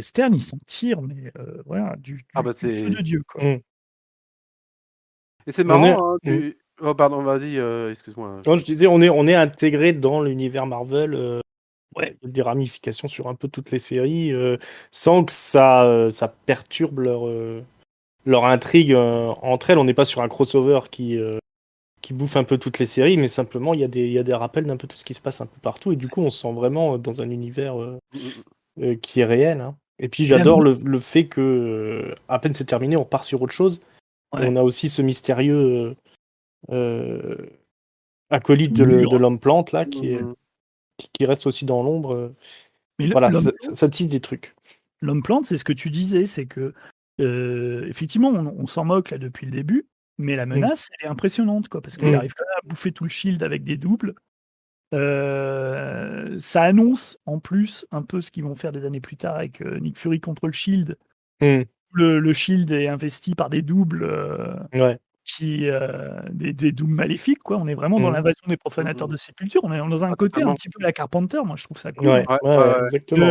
Stern, il s'en tire, mais voilà, du feu de Dieu, quoi. Et c'est marrant, hein, oh pardon, vas-y, excuse-moi. Non, je disais, on est intégré dans l'univers Marvel, Ouais. des ramifications sur un peu toutes les séries, sans que ça perturbe leur intrigue entre elles. On n'est pas sur un crossover qui bouffe un peu toutes les séries, mais simplement il y a des rappels d'un peu tout ce qui se passe un peu partout, et du coup on se sent vraiment dans un univers qui est réel, hein. Et puis j'adore le fait que à peine c'est terminé, on part sur autre chose. Ouais. Et on a aussi ce mystérieux acolyte de l'homme plante là qui reste aussi dans l'ombre. Mais Voilà, ça tisse des trucs. L'homme plante, c'est ce que tu disais, c'est que effectivement, on s'en moque là depuis le début, mais la menace, elle est impressionnante, quoi, parce qu'il arrive quand même à bouffer tout le shield avec des doubles. Ça annonce en plus un peu ce qu'ils vont faire des années plus tard avec Nick Fury contre le shield. Le shield est investi par des doubles des doubles maléfiques, quoi. On est vraiment dans l'invasion des profanateurs de sépulture. On est dans un côté un petit peu la Carpenter. Moi, je trouve ça cool. Exactement.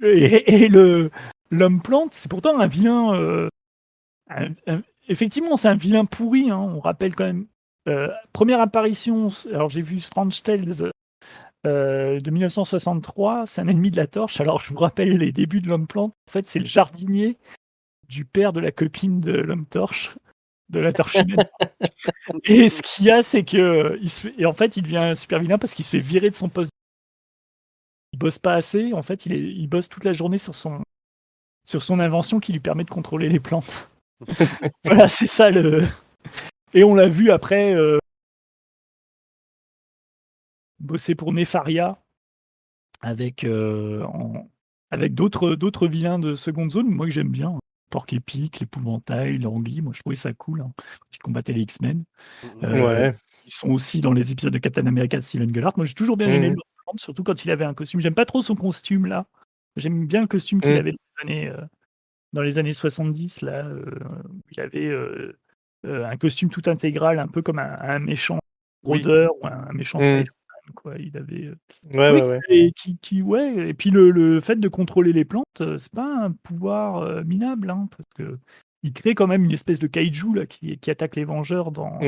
Et l'homme plante, c'est pourtant un vilain. Effectivement, c'est un vilain pourri, hein. On rappelle quand même. Première apparition, alors j'ai vu Strange Tales de 1963, c'est un ennemi de la torche. Alors je vous rappelle les débuts de l'homme plante. En fait, c'est le jardinier du père de la copine de l'homme torche, de la torche humaine. Et ce qu'il y a, c'est que en fait, il devient super vilain parce qu'il se fait virer de son poste. Il bosse pas assez. En fait, il bosse toute la journée sur son invention qui lui permet de contrôler les plantes. Voilà, c'est ça le. Et on l'a vu après bosser pour Nefaria avec d'autres vilains de seconde zone, moi que j'aime bien. Porc épic, l'épouvantail, l'anguille, moi je trouvais ça cool, hein, quand ils combattaient les X-Men. Ils sont aussi dans les épisodes de Captain America de Steven Gellhart. Moi j'ai toujours bien aimé l'homme plante, surtout quand il avait un costume. J'aime pas trop son costume là. J'aime bien le costume qu'il avait dans les années 70 là, où il avait un costume tout intégral, un peu comme un méchant rôdeur ou un méchant spaceman, quoi. Il avait et puis le fait de contrôler les plantes, c'est pas un pouvoir minable, hein, parce que il crée quand même une espèce de kaiju là qui attaque les Vengeurs dans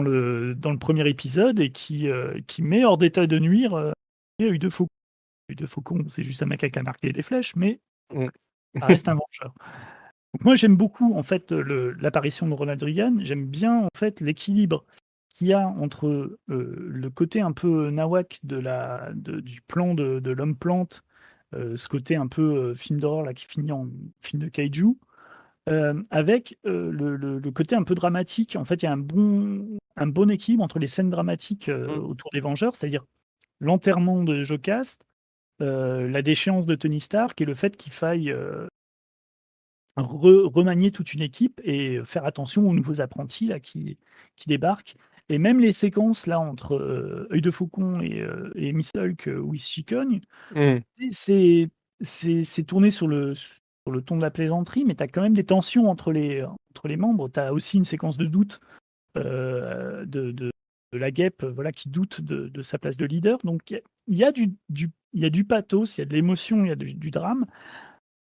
le premier épisode et qui met hors d'état de nuire Œil de Faucon. Œil de Faucon, c'est juste un mec avec un arc et des flèches, mais ça reste un Vengeur. Donc moi, j'aime beaucoup en fait l'apparition de Ronald Reagan. J'aime bien en fait l'équilibre qu'il y a entre le côté un peu nawak du plan de l'homme plante, ce côté un peu film d'horreur là qui finit en film de kaiju, avec le côté un peu dramatique. En fait, il y a un bon équilibre entre les scènes dramatiques autour des Vengeurs, c'est-à-dire l'enterrement de Jocasta, la déchéance de Tony Stark et le fait qu'il faille remanier toute une équipe et faire attention aux nouveaux apprentis là, qui débarquent. Et même les séquences là entre Œil de Faucon et Miss Hulk où ils se chicognent, c'est c'est tourné sur le ton de la plaisanterie, mais tu as quand même des tensions entre les membres. Tu as aussi une séquence de doute de la guêpe voilà, qui doute de sa place de leader. Donc il y a il y a du pathos, il y a de l'émotion, il y a du drame,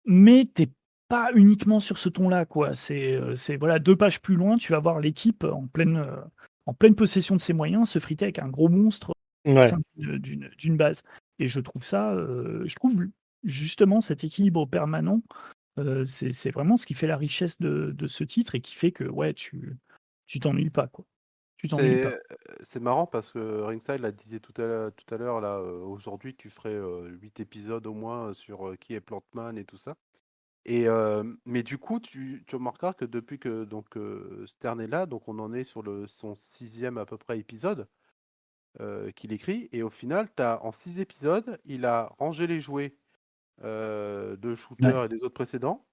mais t'es pas uniquement sur ce ton-là, quoi. C'est voilà, 2 pages plus loin, tu vas voir l'équipe en pleine possession de ses moyens se friter avec un gros monstre au Ouais. sein d'une base. Et je trouve justement cet équilibre permanent, c'est vraiment ce qui fait la richesse de ce titre et qui fait que, ouais, tu t'ennuies pas, quoi. Tu t'ennuies pas. C'est marrant parce que Ringside là, disait tout à l'heure, là, aujourd'hui, tu ferais 8 épisodes au moins sur qui est Plantman et tout ça. Et, mais du coup, tu remarqueras que depuis que donc, Stern est là, donc on en est sur son 6e à peu près épisode qu'il écrit. Et au final, en 6 épisodes, il a rangé les jouets de Ouais. Shooter et des autres précédents,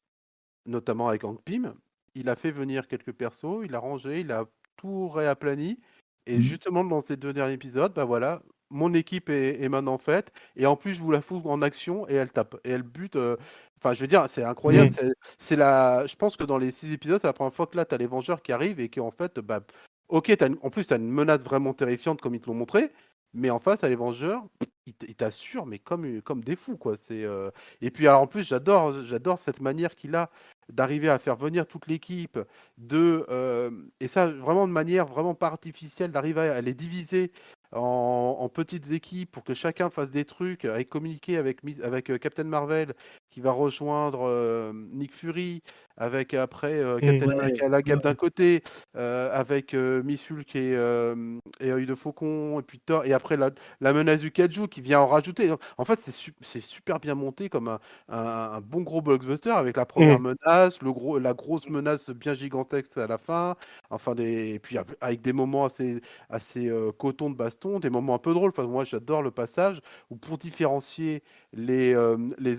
notamment avec Hank Pym. Il a fait venir quelques persos, il a rangé, il a tout réaplani. Et Mmh. justement, dans ces 2 derniers épisodes, bah voilà, mon équipe est maintenant faite. Et en plus, je vous la fous en action et elle tape. Et elle bute. Enfin, je veux dire, c'est incroyable. Je pense que dans les 6 épisodes, c'est la première fois que là, tu as les Vengeurs qui arrivent et qu'en fait, bah, ok, en plus, tu as une menace vraiment terrifiante comme ils te l'ont montré. Mais en face, à les Vengeurs, ils t'assurent, mais comme des fous, quoi. Et puis, alors, en plus, j'adore cette manière qu'il a d'arriver à faire venir toute l'équipe, et ça vraiment de manière vraiment pas artificielle, d'arriver à les diviser en petites équipes pour que chacun fasse des trucs, et communiquer avec Captain Marvel qui va rejoindre Nick Fury, avec après Captain Ouais, America la Gap ouais. d'un côté, avec Miss Hulk et Œil de Faucon, et puis Thor, et après la menace du Kaiju qui vient en rajouter. En fait, c'est super bien monté comme un bon gros blockbuster avec la première menace, la grosse menace bien gigantesque à la fin, enfin et puis avec des moments assez coton de baston, des moments un peu drôles. Enfin, moi, j'adore le passage où pour différencier les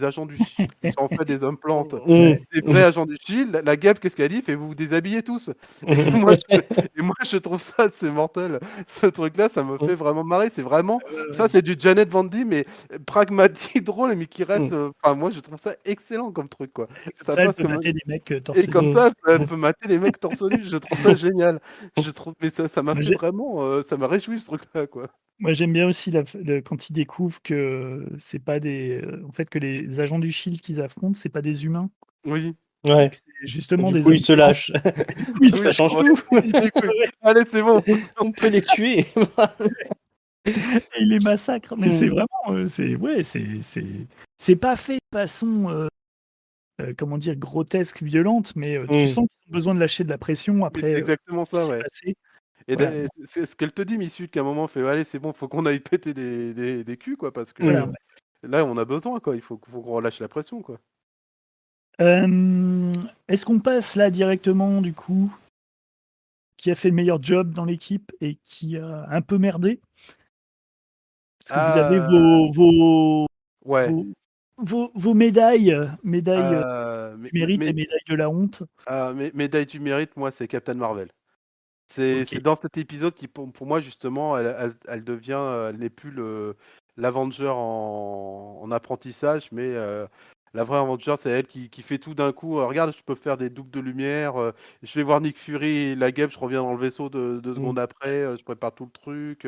agents du Shield qui sont en fait des hommes plantes Ouais. des vrais agents du Shield, la guêpe, qu'est-ce qu'elle dit? Fait vous vous déshabillez tous. Et moi, je trouve ça assez mortel. Ce truc-là, ça me fait vraiment marrer. C'est vraiment, ça, c'est du Janet Van Dyne, mais pragmatique, drôle, mais qui reste. Enfin, moi, je trouve ça excellent comme truc, quoi. Et comme Ça ça, elle passe peut comme. mater des mecs Et torse comme nu. ça, elle peut mater les mecs torse nu. Je trouve ça génial. Mais ça m'a Moi, fait vraiment. Ça m'a réjoui, ce truc-là, quoi. moi, j'aime bien aussi quand ils découvrent que c'est pas en fait, que les agents du Shield qu'ils affrontent, c'est pas des humains, Oui. mais Ouais. que c'est justement Du des coup, il hommes se blancs. lâche. Et du coup, ils Oui, se Ça change ouais. tout. Il dit que, ouais, allez, c'est bon. On peut les tuer. et ils les massacrent. Mais c'est Mm. vraiment, ouais, c'est pas fait de façon, comment dire, grotesque, violente, mais tu Mm. sens qu'ils ont besoin de lâcher de la pression Mais après c'est exactement ce qui ça, s'est ouais. passé. Et Voilà, c'est ce qu'elle te dit, Missy, qu'à un moment, fait allez, c'est bon, faut qu'on aille péter des culs, quoi, parce voilà, que ouais. là, on a besoin, quoi. Faut qu'on relâche la pression, quoi. Est-ce qu'on passe là directement, du coup, qui a fait le meilleur job dans l'équipe et qui a un peu merdé? Est-ce que vous avez Ah, ouais. vos, vos médailles, médailles Mais, du mérite et médailles de la honte? médaille du mérite, moi, c'est Captain Marvel. Ok. C'est dans cet épisode qui, pour moi, justement, elle devient, elle n'est plus l'Avenger en apprentissage, mais la vraie Avenger, c'est elle qui fait tout d'un coup. Regarde, je peux faire des doubles de lumière. Je vais voir Nick Fury et la guêpe, je reviens dans le vaisseau 2 secondes Mm. après. Je prépare tout le truc.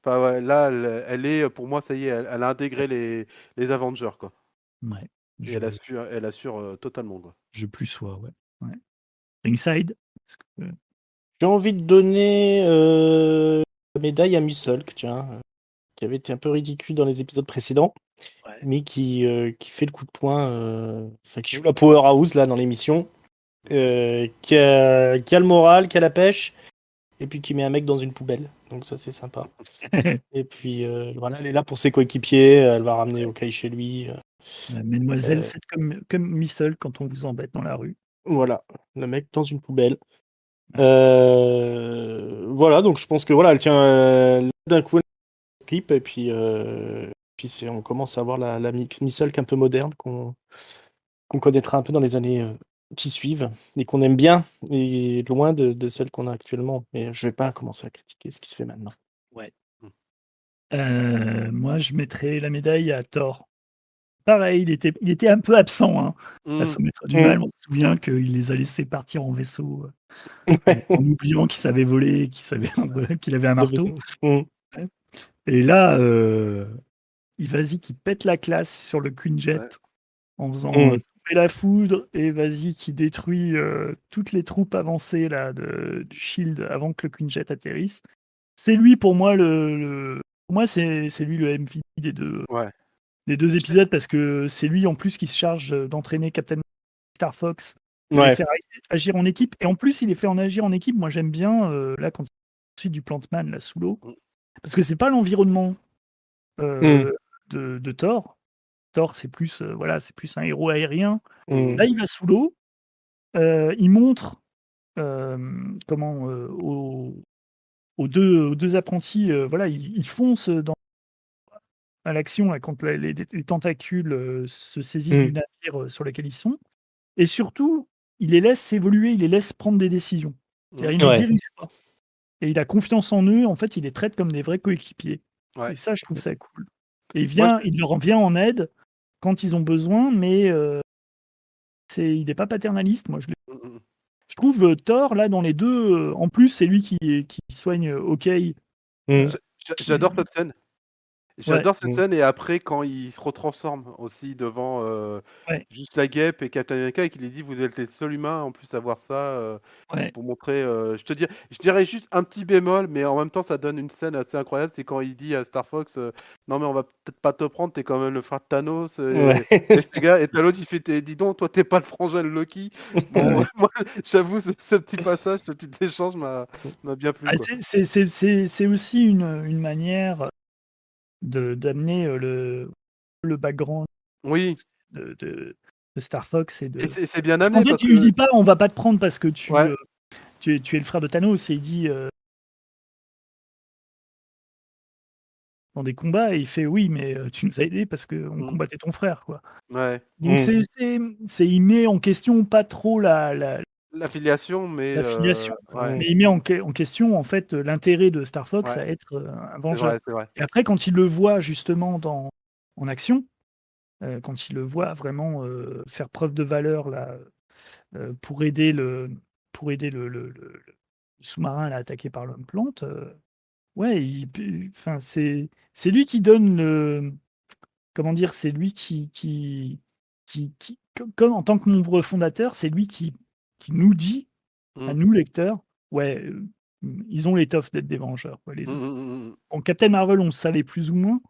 Enfin, ouais, là, elle est, pour moi, ça y est, elle a intégré les Avengers, quoi. Ouais. Et Je, elle assure totalement, quoi. je plus sois, ouais. Ouais. Ringside? Est-ce que- J'ai envie de donner la médaille à Miss Hulk, tiens, qui avait été un peu ridicule dans les épisodes précédents, ouais. mais qui fait le coup de poing, enfin qui joue la powerhouse là dans l'émission. qui a le moral, qui a la pêche, et puis qui met un mec dans une poubelle. Donc ça, c'est sympa. Et puis voilà, elle est là pour ses coéquipiers, elle va ramener Hawkeye chez lui. Mesdemoiselles, Euh, faites comme Missile quand on vous embête dans la rue. Voilà, le mec dans une poubelle. Voilà, donc je pense que voilà, elle tient d'un coup l'équipe, et puis on commence à avoir la Missile un peu moderne qu'on connaîtra un peu dans les années qui suivent et qu'on aime bien, et loin de celle qu'on a actuellement. Mais je vais pas commencer à critiquer ce qui se fait maintenant. Ouais. Mmh. Moi, je mettrais la médaille à Thor. Pareil, il était un peu absent, hein, à Mmh. son maître du mal. On se souvient qu'il les a laissés partir en vaisseau, en oubliant qu'il savait voler, qu'il avait un marteau. Mm. Ouais. Et là, vas-y, qui pète la classe sur le Quinjet Ouais. en faisant Mm. tomber la foudre, et vas-y, qui détruit toutes les troupes avancées là, du Shield avant que le Quinjet atterrisse. C'est lui pour moi pour moi c'est lui le MVP Ouais. des deux épisodes, parce que c'est lui en plus qui se charge d'entraîner Captain Star Fox, de les Ouais. faire agir en équipe. Et en plus, il les fait en agir en équipe. Moi, j'aime bien là quand il suit du Plantman là sous l'eau, Mm. parce que c'est pas l'environnement Mm. de Thor. Thor, c'est plus voilà, c'est plus un héros aérien. Mm. Là, il va sous l'eau. Il montre comment aux deux apprentis, voilà, ils foncent à l'action là, quand les tentacules se saisissent Mm. du navire sur lequel ils sont. Et surtout, il les laisse évoluer, il les laisse prendre des décisions. C'est-à-dire, il les Ouais. dirige pas. Et il a confiance en eux. En fait, il les traite comme des vrais coéquipiers. Ouais. Et ça, je trouve ça cool. Et Moi, il leur vient en aide quand ils ont besoin, mais il n'est pas paternaliste. Moi, mm. je trouve Thor, là, dans les deux, en plus, c'est lui qui soigne Hawkeye. Mm. J'adore cette scène. Ouais, J'adore cette scène, et après quand il se retransforme aussi devant ouais, juste la guêpe et Captain America, et qu'il lui dit vous êtes les seuls humains en plus à voir ça, ouais. pour montrer. Je dirais juste un petit bémol, mais en même temps ça donne une scène assez incroyable. C'est quand il dit à Star Fox non mais on va peut-être pas te prendre, t'es quand même le frère de Thanos. Ouais. Et ce gars, et t'as l'autre il fait dis donc toi t'es pas le frangin de Loki. Bon, Ouais. moi j'avoue ce petit passage, ce petit échange m'a bien plu Ah, quoi. c'est aussi une manière d'amener le background Oui, de Star Fox et c'est bien parce qu'en amené fait, parce il lui que dit pas: «On va pas te prendre parce que ouais. tu es le frère de Thanos», et il dit dans des combats, et il fait: «Oui, mais tu nous as aidés parce qu'on Mm. combattait ton frère, quoi». Ouais. Donc Mm. il met en question pas trop L'affiliation, mais la filiation, ouais, mais il met en question, en fait, l'intérêt de Star Fox ouais, à être un c'est vengeur. vrai, c'est vrai. Et après, quand il le voit justement en action, quand il le voit vraiment faire preuve de valeur là, pour aider le sous-marin là, attaqué par l'homme plante, ouais, enfin, c'est lui qui donne comment dire, c'est lui comme en tant que membre fondateur, c'est lui qui nous dit à Mmh. nous lecteurs, ouais, ils ont l'étoffe d'être des vengeurs, quoi, les Mmh deux. mh, mmh mh. En Captain Marvel, on le savait plus ou moins,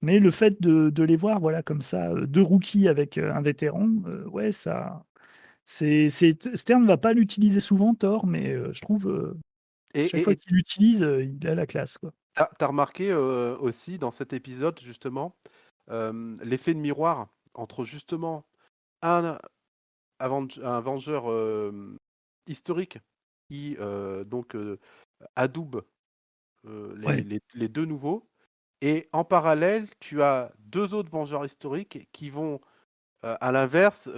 mais le fait de les voir, voilà, comme ça, deux rookies avec un vétéran, ouais, ça, Stern ne va pas l'utiliser souvent, Thor, mais je trouve chaque fois Et qu'il l'utilise, il a la classe, quoi. tu as remarqué, aussi dans cet épisode justement, l'effet de miroir entre justement un un vengeur, historique qui, donc adoube, Ouais, les 2 nouveaux, et en parallèle, tu as 2 autres vengeurs historiques qui vont à l'inverse,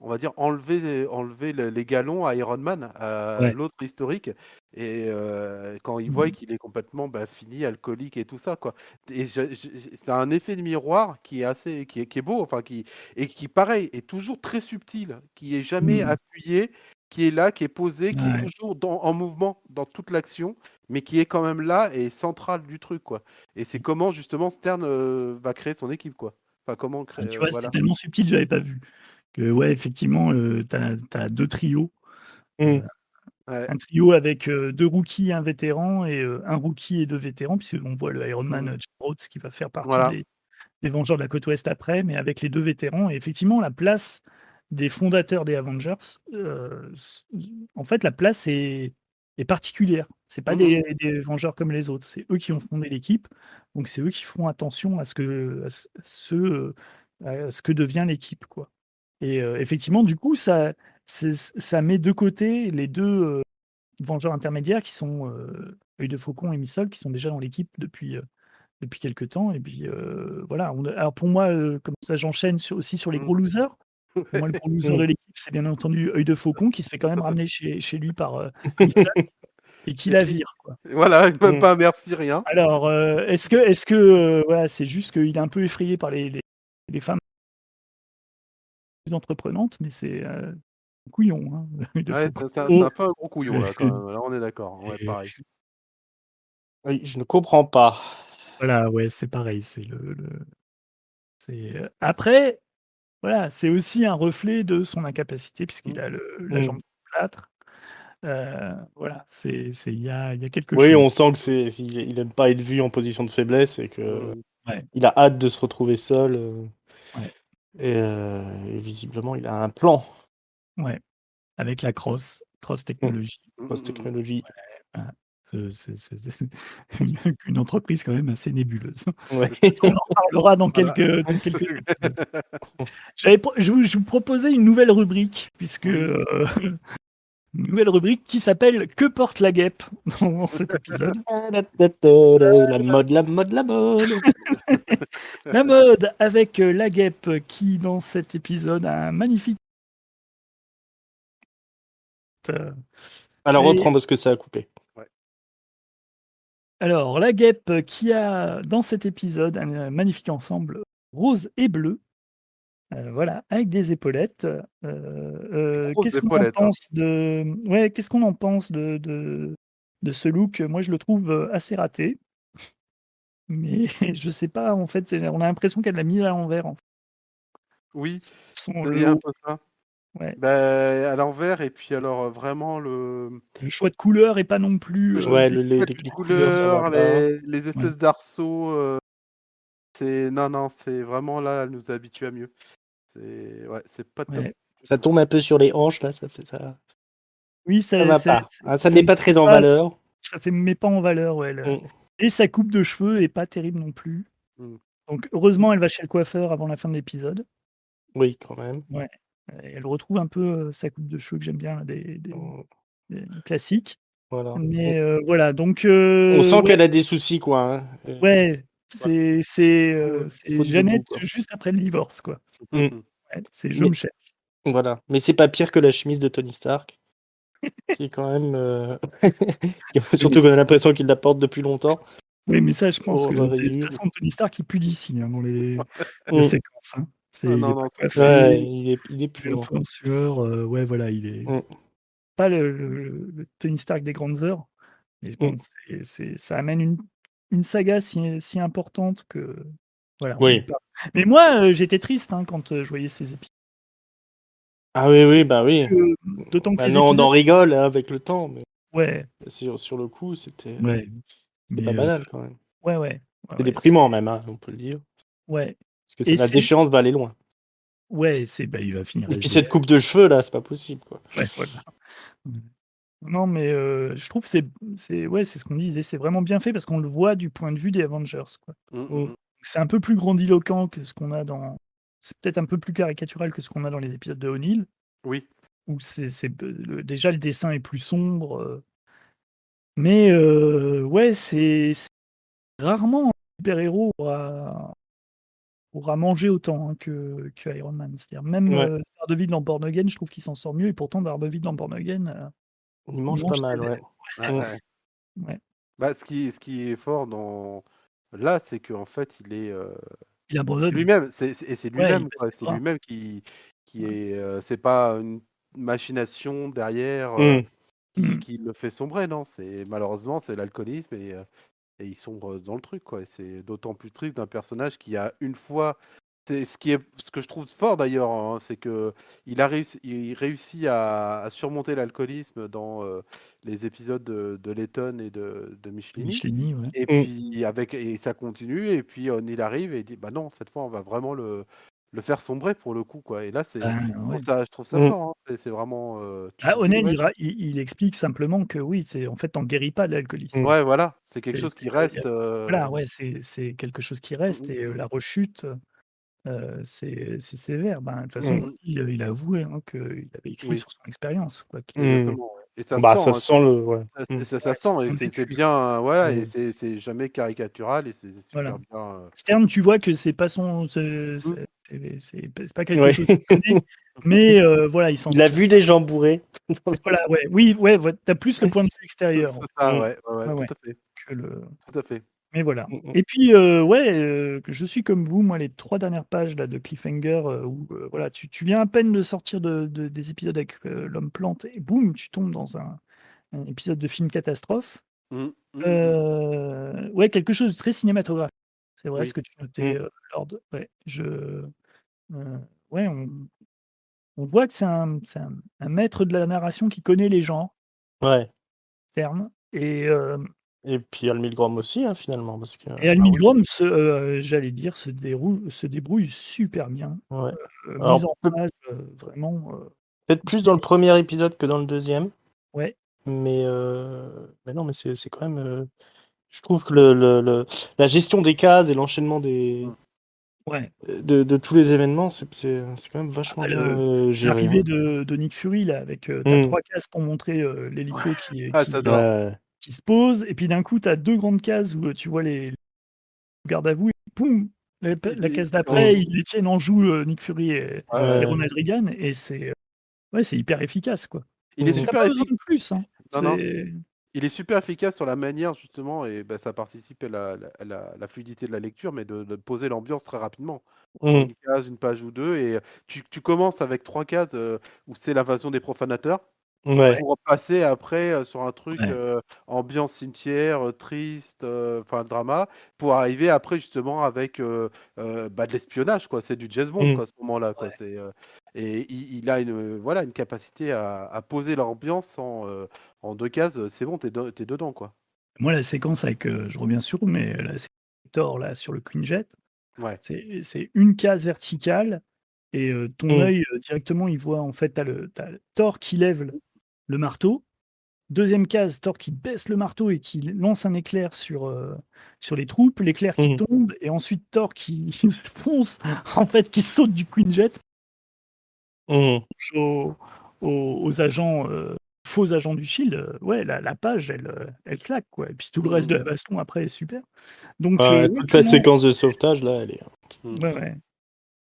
on va dire enlever les galons à Iron Man, à ouais. l'autre historique, et quand il voit Mmh. qu'il est complètement, bah, fini, alcoolique et tout ça, quoi. Et c'est un effet de miroir qui est assez qui est beau, enfin qui pareil, est toujours très subtil, qui est jamais Mmh. appuyé, qui est là, qui est posé, qui est Ouais. toujours en mouvement dans toute l'action, mais qui est quand même là et central du truc, quoi. Et c'est comment justement Stern, va créer son équipe, quoi. Enfin comment Ah, créer, tu vois, c'était voilà. tellement subtil, j'avais pas vu. Que ouais, effectivement, tu as 2 trios, Mm. heu, Ouais. un trio avec 2 rookies et un vétéran, et 1 rookie et 2 vétérans, puisqu'on voit le Iron Man, Mmh. Jim Rhodes, qui va faire partie Voilà. des Vengeurs de la Côte Ouest après, mais avec les 2 vétérans. Et effectivement, la place des fondateurs des Avengers, en fait, la place est particulière. C'est pas des Vengeurs comme les autres. C'est eux qui ont fondé l'équipe. Donc, c'est eux qui feront attention à ce que devient l'équipe, quoi. Et effectivement, du coup, ça met de côté les deux Vengeurs intermédiaires qui sont Œil de Faucon et Missile, qui sont déjà dans l'équipe depuis quelques temps. Et puis voilà. Alors pour moi, comme ça, j'enchaîne aussi sur les gros losers. Pour moi, le gros loser de l'équipe, c'est bien entendu Œil de Faucon, qui se fait quand même ramener chez lui par Missile et qui la vire, quoi. Voilà, même pas un merci, rien. Alors, est-ce que voilà, c'est juste qu'il est un peu effrayé par les femmes plus entreprenantes, mais c'est un couillon, hein, Œil de Ouais, Faucon. c'est un peu un gros couillon, là, quand même. Là, on est d'accord. Ouais, pareil. Oui, je ne comprends pas. Voilà, ouais, c'est pareil. Après, voilà, c'est aussi un reflet de son incapacité, puisqu'il a la jambe plâtre. Voilà, il y a quelque Oui, chose. on sent que il aime pas être vu en position de faiblesse et que Ouais, il a hâte de se retrouver seul. ouais, Et visiblement, il a un plan ouais. Avec la Cross Technology. post-technologie. Voilà. C'est une entreprise quand même assez nébuleuse. Ouais. On en parlera dans Voilà. quelques épisodes. Je vous proposais une nouvelle rubrique, puisque une nouvelle rubrique qui s'appelle Que porte la guêpe dans cet épisode. La mode, la mode, la mode. La mode avec la guêpe qui, dans cet épisode, a un magnifique. Alors, Et- reprends parce que ça a coupé. Alors, la guêpe qui a, dans cet épisode, un magnifique ensemble rose et bleu. Voilà, avec des épaulettes. Grosses Qu'est-ce qu'on en épaulettes, hein. pense qu'est-ce qu'on en pense de ce look? Moi, je le trouve assez raté. Mais je sais pas, en fait, on a l'impression qu'elle l'a mis à l'envers. En fait. Oui, Son, il le y a un haut, peu ça. ouais. À l'envers, et puis alors vraiment Le choix de couleur est pas non plus. Ouais, les les couleurs, ça va couleurs, pas. les espèces d'arceaux, non, c'est vraiment là, elle nous habitue à mieux. C'est pas top. Ouais. Ça tombe un peu sur les hanches, là, ça fait ça. Oui, Ça va pas. Ça ne met pas très en pas- valeur. ça fait met pas en valeur, ouais. Et sa coupe de cheveux est pas terrible non plus. Mm. Donc heureusement, elle va chez le coiffeur avant la fin de l'épisode. Oui, quand même. Ouais. Et elle retrouve un peu sa coupe de cheveux que j'aime bien, là, des classiques. Voilà. Mais voilà, donc On sent ouais, qu'elle a des soucis, quoi. Hein. ouais, c'est Faute de Jeannette goût, quoi. juste après le divorce, quoi. Mm. Ouais, c'est je Mais- me cherche. Voilà. Mais c'est pas pire que la chemise de Tony Stark. Qui est quand même. Surtout qu'on a l'impression qu'il la porte depuis longtemps. Oui, mais ça, je pense que va de toute réduire. façon, Tony Stark, il pue d'ici hein, dans les Mm. séquences. Hein. Ah, Il non, est non, pas c'est coiffé, Ouais, il est il est plus. un peu en sueur. Ouais, voilà, il est pas le Tony Stark des grandes heures. Mais bon, ça amène une saga si importante que. Voilà, on Oui. y parle. Mais moi, j'étais triste hein, quand je voyais ces épisodes. Ah oui, bah oui. D'autant que les Maintenant, on épisodes. en rigole hein, avec le temps, mais Ouais, sur le coup, c'était ouais. pas Mais, banal quand même. ouais. C'est déprimant même, hein, on peut le dire. Ouais. Parce que la déchéance va aller loin. Ouais, il va finir. Et puis cette coupe de cheveux là, c'est pas possible quoi. Ouais, voilà. Non, mais je trouve que c'est ce qu'on disait, c'est vraiment bien fait parce qu'on le voit du point de vue des Avengers. Quoi. C'est un peu plus grandiloquent que ce qu'on a dans. C'est peut-être un peu plus caricatural que ce qu'on a dans les épisodes de O'Neill. Oui. Où déjà le dessin est plus sombre. Mais ouais, c'est rarement un super-héros aura mangé autant hein, que Iron Man. C'est-à-dire même Daredevil dans Born Again, je trouve qu'il s'en sort mieux. Et pourtant, Daredevil dans Born Again. Il mange pas mal, ouais. Ouais. Bah, ce qui est fort là, c'est qu'en fait, il est Il abandonne. lui-même. C'est lui-même, il quoi. passe C'est pas. lui-même qui est. C'est pas une machination derrière qui le fait sombrer, non. Malheureusement, c'est l'alcoolisme et il sombre dans le truc, quoi. Et c'est d'autant plus triste d'un personnage qui a une fois. C'est ce que je trouve fort d'ailleurs, hein, c'est que il réussit à surmonter l'alcoolisme dans les épisodes de Letton et de Michelini. Michelini, ouais. Et puis ça continue, et puis il arrive et il dit bah non, cette fois on va vraiment le faire sombrer pour le coup, quoi. Et là, Ouais. je trouve ça Mm. fort, hein. C'est vraiment, tu te dis: Onel, «Ouais, il explique simplement que oui, c'est en fait, t'en guéris pas de l'alcoolisme. Mm. ouais, voilà, c'est quelque C'est chose qui c'est reste, voilà, ouais, c'est quelque chose qui reste et la rechute, c'est sévère. Ben, de toute façon, Mm. il a avoué, hein, qu'il avait écrit Oui, sur son expérience, quoi, Mm. exactement, ouais. Et ça se Bah, sent, ça hein, sent le. Ouais. ça Mm. ça ça sent et sent le c'est vécu. bien, voilà, et Mm. c'est jamais caricatural et c'est Voilà. super bien, Stern, tu vois que c'est pas son mmh. c'est pas quelque Ouais. chose qu'il connaît, mais voilà, il s'en Il a tire. vu des gens bourrés. Voilà, ouais, oui, ouais, tu as plus le point de vue extérieur, C'est ça, Mm. ouais, ouais, ouais, ouais, tout ouais, à fait, que le tout à fait. mais voilà. Mm. Et puis, ouais, que je suis comme vous, moi, les 3 dernières pages là de cliffhanger, où, voilà, tu viens à peine de sortir des épisodes avec, l'homme plante et boum, tu tombes dans un épisode de film catastrophe. Mmh, mmh, mmh. Ouais, quelque chose de très cinématographique. C'est vrai ce Oui, que tu notais, Mm. Lord. Ouais, ouais, on voit que c'est un maître de la narration qui connaît les genres, Ouais. Stern Et puis il y a le Milgram aussi, hein, finalement, parce que. et Al ah oui, Milgrom j'allais dire, se débrouille super bien. Ouais. Mise Alors, en page, vraiment, peut-être plus dans le premier épisode que dans le deuxième, ouais, mais non, mais c'est quand même. Je trouve que la gestion des cases et l'enchaînement mmh. ouais. de tous les événements, c'est quand même vachement bien géré. L'arrivée Hein. de Nick Fury là avec, tu as Mm. 3 cases pour montrer, l'hélico qui Ah, qui j'adore. Ouais. qui se pose et puis d'un coup tu as 2 grandes cases où, tu vois les gardes à vous et poum, la case Il en d'après, Mm. ils les tiennent en joue, Nick Fury Ouais, et ouais. Ouais. Ronald Reagan et c'est, ouais, c'est hyper efficace, quoi. Il est Mm. Tu super pas besoin efficace. de plus, hein. Non, non. C'est Il est super efficace sur la manière justement et bah, ça participe à la fluidité de la lecture, mais de poser l'ambiance très rapidement. En Mm. une case, une page ou 2 et tu commences avec 3 cases, où c'est l'invasion des profanateurs Ouais. pour passer après, sur un truc, ouais, ambiance cimetière, triste, enfin le drama, pour arriver après justement avec, bah, de l'espionnage quoi. C'est du James Bond Mm. quoi, à ce moment-là quoi. ouais. C'est, et il a voilà, une capacité à poser l'ambiance en 2 cases, c'est bon, tu es dedans quoi. Moi, la séquence avec, je reviens sur, mais la séquence Thor là sur le Quinjet, Ouais. c'est une case verticale et ton Mm. œil, directement, il voit en fait, tu as Thor qui lève le marteau. Deuxième case, Thor qui baisse le marteau et qui lance un éclair sur les troupes, l'éclair qui Mm. tombe, et ensuite Thor qui fonce, en fait, qui saute du Quinjet Mm. aux, aux agents, faux agents du Shield. Ouais, la page, elle claque, quoi. Et puis tout le Mmh reste mh. de la baston après est super. Donc, Ouais, ouais, toute la clairement, séquence de sauvetage, là, elle est. Mmh. ouais, ouais,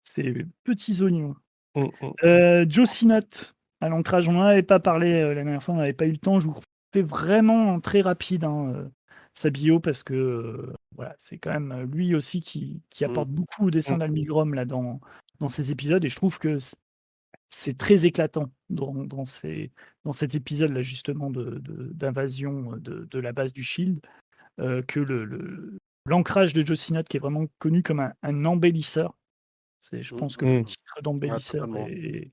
c'est petits oignons. Mm. Mm. Joe Sinnott, à l'ancrage, on n'en avait pas parlé la dernière fois, on n'avait pas eu le temps. Je vous fais vraiment très rapide, hein, sa bio parce que voilà, c'est quand même lui aussi qui Mmh. apporte beaucoup au dessin Mm. d'Almigrom là dans ces épisodes et je trouve que c'est très éclatant dans cet épisode là justement d'invasion de la base du Shield, que l'ancrage de Joe Sinnott qui est vraiment connu comme un embellisseur. Je Mmh, pense que mmh, le Mm. mmh. titre Ouais, d'embellisseur totalement. est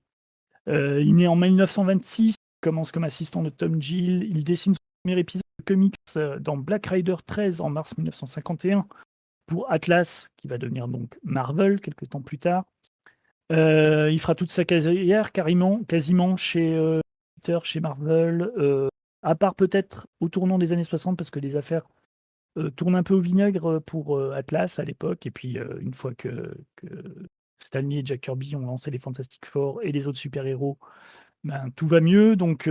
il naît en 1926, il commence comme assistant de Tom Gill, il dessine son premier épisode de comics, dans Black Rider 13 en mars 1951 pour Atlas, qui va devenir donc Marvel quelques temps plus tard. Il fera toute sa carrière quasiment chez, Peter, chez Marvel, à part peut-être au tournant des années 60 parce que les affaires, tournent un peu au vinaigre, pour, Atlas à l'époque et puis, une fois que Stan Lee et Jack Kirby ont lancé les Fantastic Four et les autres super-héros, ben, tout va mieux. Donc,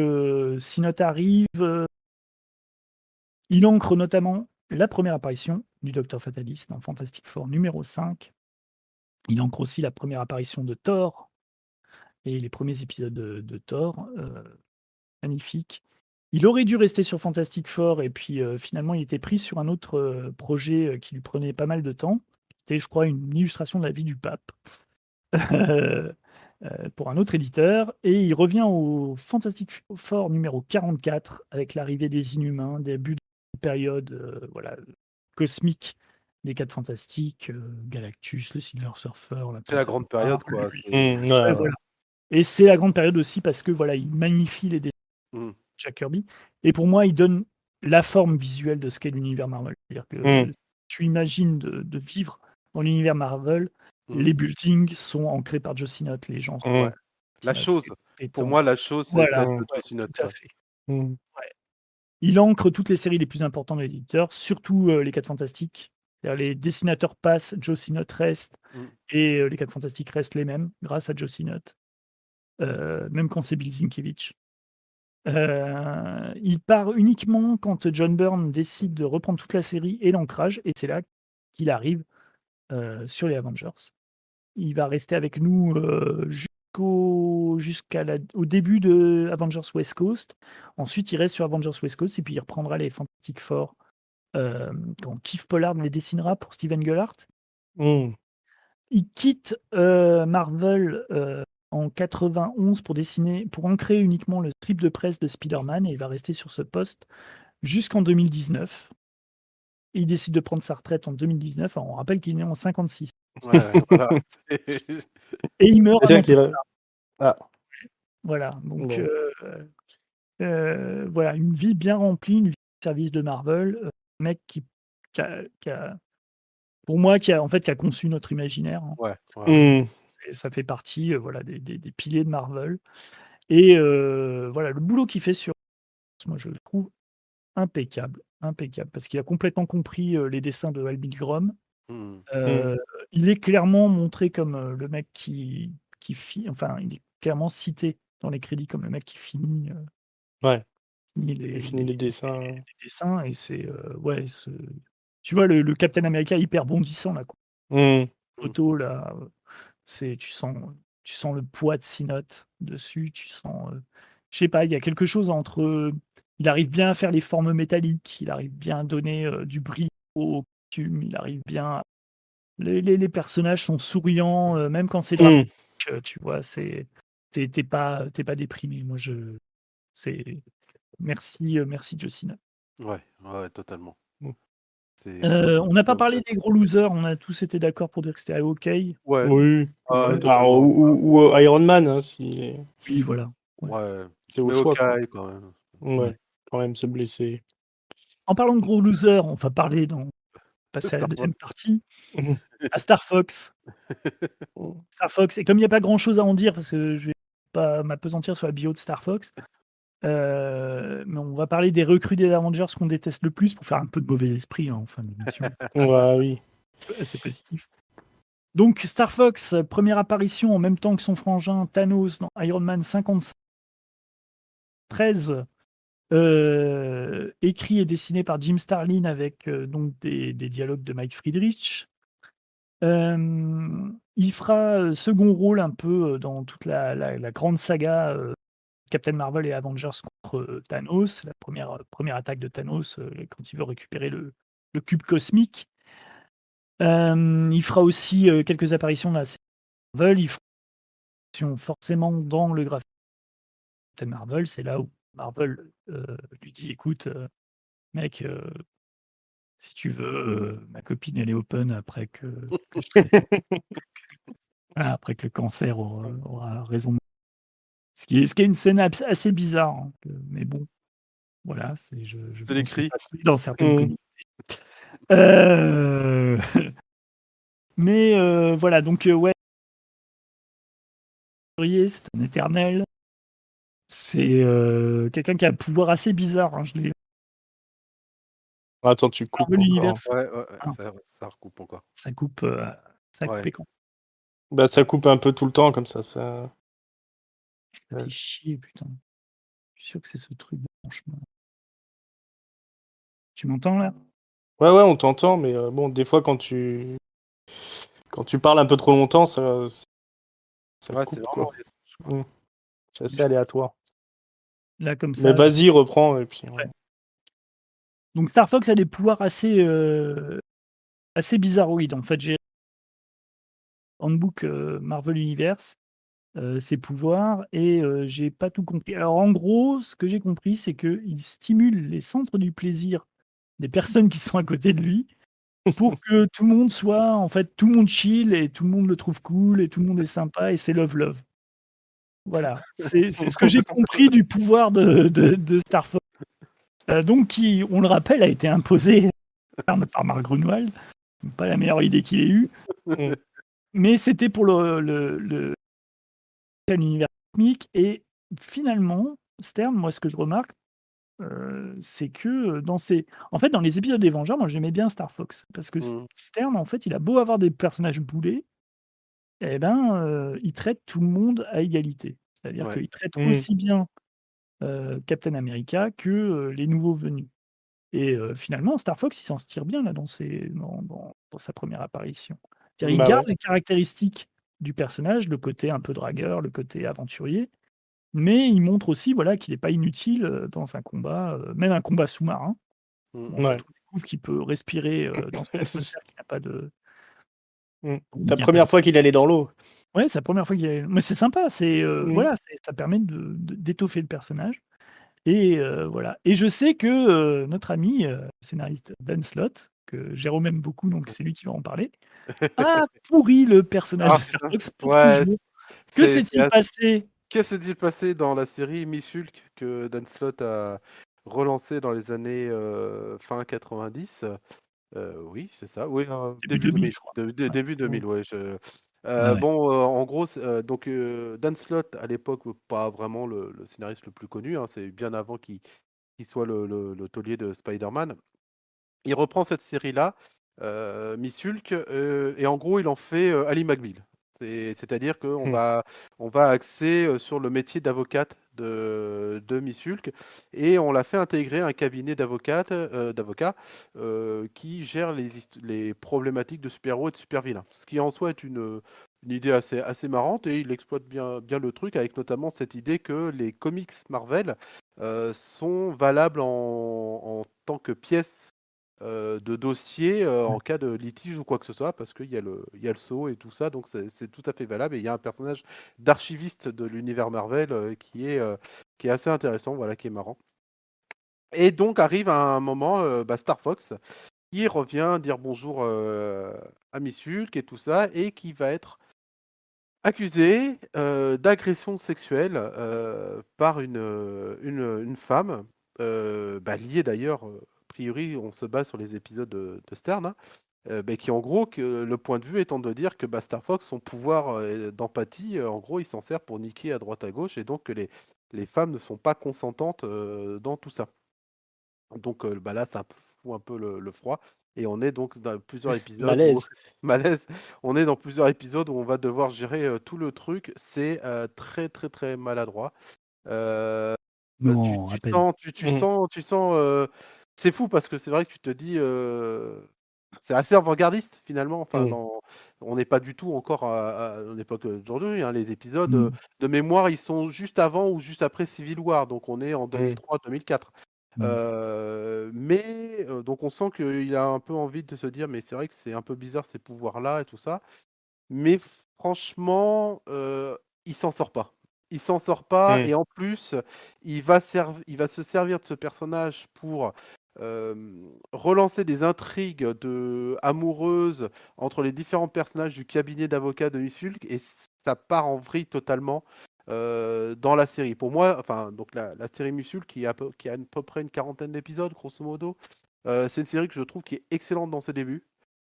Sinnott arrive, il ancre notamment la première apparition du Docteur Fataliste dans Fantastic Four numéro 5. Il ancre aussi la première apparition de Thor et les premiers épisodes de Thor, magnifiques. Il aurait dû rester sur Fantastic Four et puis, finalement, il était pris sur un autre, projet, qui lui prenait pas mal de temps. C'était, je crois, une illustration de la vie du pape, pour un autre éditeur et il revient au Fantastic Four numéro 44 avec l'arrivée des Inhumains, début de période, voilà, cosmique des 4 Fantastiques, Galactus, le Silver Surfer, la C'est la Panthère grande Noire, période quoi, lui. c'est Mm. Ouais, Ouais, ouais. voilà et c'est la grande période aussi parce que, voilà, il magnifie les mmh, Jack Kirby. Et pour moi, il donne la forme visuelle de ce qu'est l'univers Marvel. C'est-à-dire que Mm. si tu imagines de vivre dans l'univers Marvel, Les buildings sont ancrés par Joe Sinnott, les gens. Ouais. La Sinnott, chose, c'est pour étant- moi, la chose, c'est Voilà, celle de ouais, Joe Sinnott, tout à ouais. fait. Mm. Il ancre toutes les séries les plus importantes de l'éditeur, surtout les 4 Fantastiques. C'est-à-dire, les dessinateurs passent, Joe Sinnott reste, Mm. et les 4 Fantastiques restent les mêmes, grâce à Joe Sinnott. Même quand c'est Bill Sienkiewicz. Il part uniquement quand John Byrne décide de reprendre toute la série et l'ancrage, et c'est là qu'il arrive sur les Avengers. Il va rester avec nous au début de Avengers West Coast. Ensuite, il reste sur Avengers West Coast et puis il reprendra les Fantastic Four quand Keith Pollard les dessinera pour Steven Gellhart. Mm. Il quitte Marvel en 91 pour ancrer uniquement le strip de presse de Spider-Man, et il va rester sur ce poste jusqu'en 2019. Et il décide de prendre sa retraite en 2019. Alors, on rappelle qu'il est né en 56. Ouais, voilà. Et il meurt un C'est-à-dire an plus qu'il tard. a- Ah, Voilà, donc bon. voilà, une vie bien remplie, une vie de service de Marvel. Un mec pour moi, qui a conçu notre imaginaire, hein. Ouais, ouais. Mm. Et ça fait partie voilà, des piliers de Marvel. Et voilà, le boulot qu'il fait sur, moi je le trouve impeccable, impeccable, parce qu'il a complètement compris les dessins de Al Milgrom. Mm. Il est clairement montré comme le mec enfin, il est clairement cité dans les crédits comme le mec qui finit Ouais, les, il finit les dessins. les dessins, et c'est ouais, tu vois le Captain America hyper bondissant là, quoi. Mm. Photo là, tu sens le poids de Sinnott dessus, tu sens, je sais pas, il y a quelque chose entre, il arrive bien à faire les formes métalliques, il arrive bien à donner du brilles au costume, il arrive bien. Les personnages sont souriants, même quand c'est dramatique, tu vois, t'es pas déprimé. Moi, merci Joe Sinnott. Ouais, ouais, totalement. Mm. C'est On n'a pas bien parlé fait. des gros losers, on a tous été d'accord pour dire que c'était OK. Ouais, Oui. ah, Ouais. totalement. Alors, ou Iron Man, hein, si Oui, voilà. Ouais. Ouais, c'est au mais choix, OK quoi. quand même. Ouais, Ouais. quand même se blesser. En parlant de gros losers, on va passer à la Star deuxième Fox. partie, à Star Fox. Star Fox, et comme il n'y a pas grand-chose à en dire, parce que je vais pas m'appesantir sur la bio de Star Fox, mais on va parler des recrues des Avengers qu'on déteste le plus pour faire un peu de mauvais esprit, hein, en fin d'émission. Ouais, oui. C'est positif. Donc, Star Fox, première apparition en même temps que son frangin Thanos dans Iron Man 13, écrit et dessiné par Jim Starlin avec donc des dialogues de Mike Friedrich. Il fera second rôle un peu dans toute la grande saga Captain Marvel et Avengers contre Thanos, la première attaque de Thanos quand il veut récupérer le cube cosmique. Il fera aussi quelques apparitions dans la série Marvel. Il fera une apparition forcément dans le graphique de Captain Marvel. C'est là où Marvel lui dit, écoute, mec, si tu veux, ma copine elle est open après que après que le cancer aura raison. Ce qui est une scène assez bizarre, hein, mais bon, voilà, je C'est pense que l'écrit. ça se lit dans certaines Mm. communautés. Mais voilà, donc ouais, c'est un éternel. C'est quelqu'un qui a un pouvoir assez bizarre, hein, je l'ai Attends, tu coupes Marvel encore. Universe, Ouais, ouais, Ah. ça recoupe encore. ça coupe ça a Ouais. coupé quand Bah, ça coupe un peu tout le temps, comme ça. ça fait chier, putain. Je suis sûr que c'est ce truc, franchement. Tu m'entends là? Ouais, on t'entend, mais bon, des fois, quand tu parles un peu trop longtemps, ça Ouais, c'est coupe, vraiment quoi. étrange, quoi. Mm. C'est assez aléatoire. Là comme Mais ça. vas-y, reprends, et puis... Ouais. Donc Star Fox a des pouvoirs assez bizarroïdes. En fait, j'ai handbook Marvel Universe, ses pouvoirs, et j'ai pas tout compris. Alors en gros, ce que j'ai compris, c'est qu'il stimule les centres du plaisir des personnes qui sont à côté de lui pour que tout le monde soit, en fait, tout le monde chill et tout le monde le trouve cool et tout le monde est sympa et c'est love. Voilà, c'est ce que j'ai compris du pouvoir de Star Fox. Donc qui, on le rappelle, a été imposé par Mark Grunwald. Pas la meilleure idée qu'il ait eue. Mm. Mais c'était pour le univers cosmique. Et finalement, Stern, moi, ce que je remarque, c'est que en fait, dans les épisodes des Vengeurs, moi, j'aimais bien Star Fox. Parce que Mmh. Stern, en fait, il a beau avoir des personnages boulés, eh ben, il traite tout le monde à égalité. C'est-à-dire Ouais. qu'il traite Mmh. aussi bien Captain America que les nouveaux venus. Et finalement, Star Fox, il s'en tire bien là dans sa première apparition. C'est-à-dire, il Bah ouais. garde les caractéristiques du personnage, le côté un peu dragueur, le côté aventurier, mais il montre aussi voilà, qu'il n'est pas inutile dans un combat, même un combat sous-marin. Mmh. En fait, Ouais. on découvre qu'il peut respirer dans une atmosphère qui n'a pas de. Mmh. Où Ta il y a pas de. première fois qu'il allait dans l'eau. Ouais, c'est la première fois qu'il y a. Mais c'est sympa, Mmh. voilà, ça permet d'étoffer le personnage. Et voilà. Et je sais que notre ami scénariste Dan Slott, que Jérôme aime beaucoup, donc c'est lui qui va en parler, a pourri le personnage Ah de Star putain, Fox pour ouais, toujours. Que c'est s'est-il assez passé? que s'est-il passé dans la série Miss-Hulk que Dan Slott a relancé dans les années, fin 90? Oui, c'est ça, oui, Début début 2000, 2000, je crois. Ouais. début Mmh. 2000, ouais, Ouais, ouais. bon, en gros, donc Dan Slott, à l'époque, pas vraiment le scénariste le plus connu, hein, c'est bien avant qu'il soit le taulier de Spider-Man. Il reprend cette série-là, Miss Hulk, et en gros, il en fait, Ally McBeal. C'est-à-dire qu'on Mmh. on va axer, sur le métier d'avocate de Miss Hulk et on l'a fait intégrer un cabinet d'avocats, qui gère les problématiques de super-héros et de super-vilains. Ce qui en soi est une idée assez marrante et il exploite bien le truc avec notamment cette idée que les comics Marvel, sont valables en tant que pièces de dossier, en cas de litige ou quoi que ce soit, parce qu'il y a le sceau et tout ça, donc c'est tout à fait valable. Et il y a un personnage d'archiviste de l'univers Marvel qui est assez intéressant, voilà, qui est marrant. Et donc arrive à un moment Star Fox qui revient dire bonjour à Miss Hulk et tout ça, et qui va être accusé d'agression sexuelle par une femme, liée d'ailleurs, a priori, on se base sur les épisodes de Stern, hein, qui en gros, que le point de vue étant de dire que Star Fox, son pouvoir d'empathie, en gros, il s'en sert pour niquer à droite à gauche, et donc que les femmes ne sont pas consentantes dans tout ça. Donc là, ça fout un peu le froid. Et on est donc dans plusieurs épisodes où Malaise. malaise, on est dans plusieurs épisodes où on va devoir gérer tout le truc. C'est très très très maladroit. Euh, Non, à peine. Mmh. tu sens. C'est fou parce que c'est vrai que tu te dis. C'est assez avant-gardiste finalement. Enfin, Mmh. on n'est pas du tout encore à l'époque d'aujourd'hui, hein. Les épisodes Mmh. de mémoire, ils sont juste avant ou juste après Civil War. Donc on est en Mmh. 2003-2004. Mmh. Mais donc on sent qu'il a un peu envie de se dire, mais c'est vrai que c'est un peu bizarre ces pouvoirs-là et tout ça. Mais franchement, il s'en sort pas. Il s'en sort pas, Mmh. et en plus, il va se servir de ce personnage pour relancer des intrigues amoureuses entre les différents personnages du cabinet d'avocats de Miss Hulk, et ça part en vrille totalement dans la série. Pour moi, enfin, donc la série Miss Hulk qui a à peu près une quarantaine d'épisodes, grosso modo, c'est une série que je trouve qui est excellente dans ses débuts.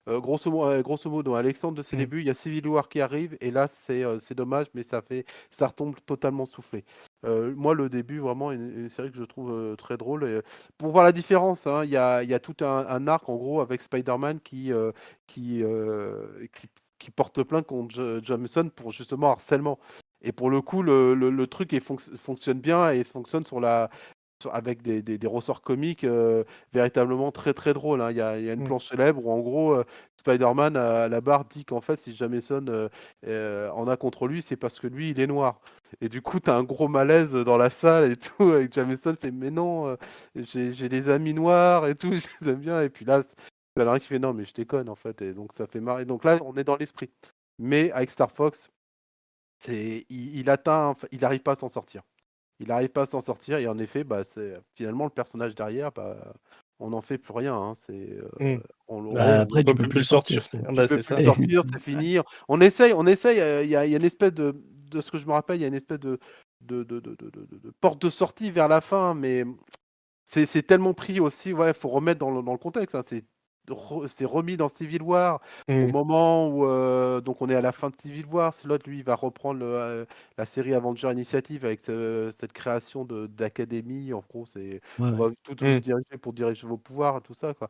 Grosso modo, à l'exemple de ses Mmh. débuts, il y a Civil War qui arrive, et là, c'est dommage, mais ça retombe totalement soufflé. Moi, le début, vraiment, une série que je trouve très drôle. Et, pour voir la différence, hein, il y a tout un arc, en gros, avec Spider-Man qui, euh, qui, qui porte plainte contre Jameson pour justement harcèlement. Et pour le coup, le truc fonctionne bien et fonctionne avec des ressorts comiques véritablement très très drôles, hein. Il y a une Mmh. planche célèbre où en gros Spider-Man à la barre dit qu'en fait si Jameson en a contre lui, c'est parce que lui il est noir. Et du coup t'as un gros malaise dans la salle et tout, avec Jameson fait mais non, j'ai des amis noirs et tout, je les aime bien. Et puis là, il y en a un qui fait non mais je déconne en fait, et donc ça fait marrer. Donc là on est dans l'esprit. Mais avec Star Fox, il n'arrive pas à s'en sortir. Il n'arrive pas à s'en sortir, et en effet, c'est finalement le personnage derrière, on n'en fait plus rien, hein. Mmh. Bah, On après, On tu peut peux plus plus le sortir. sortir. Ah bah, peut c'est plus ça. le sortir, c'est fini. On essaye, il y a une espèce de ce que je me rappelle, il y a une espèce de porte de sortie vers la fin, mais c'est tellement pris aussi, ouais, faut remettre dans le contexte, hein. c'est remis dans Civil War au Mm. moment où donc on est à la fin de Civil War. Slott, lui, va reprendre la série Avenger Initiative avec cette création d'académie. En gros, Ouais, on ouais. va tout vous Mm. diriger pour diriger vos pouvoirs et tout ça, quoi.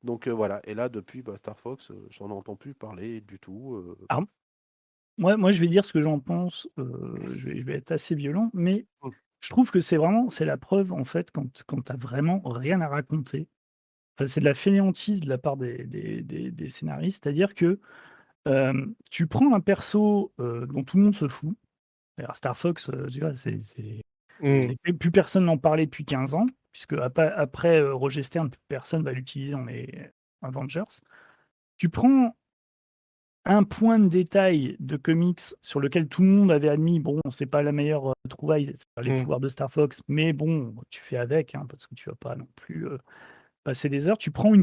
Donc voilà. Et là, depuis Star Fox, j'en entends plus parler du tout. Alors, moi, je vais dire ce que j'en pense. Je vais être assez violent, mais Mm. je trouve que c'est la preuve, en fait, quand tu as vraiment rien à raconter. Enfin, c'est de la fainéantise de la part des scénaristes. C'est-à-dire que tu prends un perso dont tout le monde se fout. Alors, Star Fox, tu vois, Mm. plus personne n'en parlait depuis 15 ans, puisque après Roger Stern, plus personne va l'utiliser dans les Avengers. Tu prends un point de détail de comics sur lequel tout le monde avait admis, bon, c'est pas la meilleure trouvaille, c'est les Mm. pouvoirs de Star Fox, mais bon, tu fais avec, hein, parce que tu vas pas non plus passer des heures. Tu prends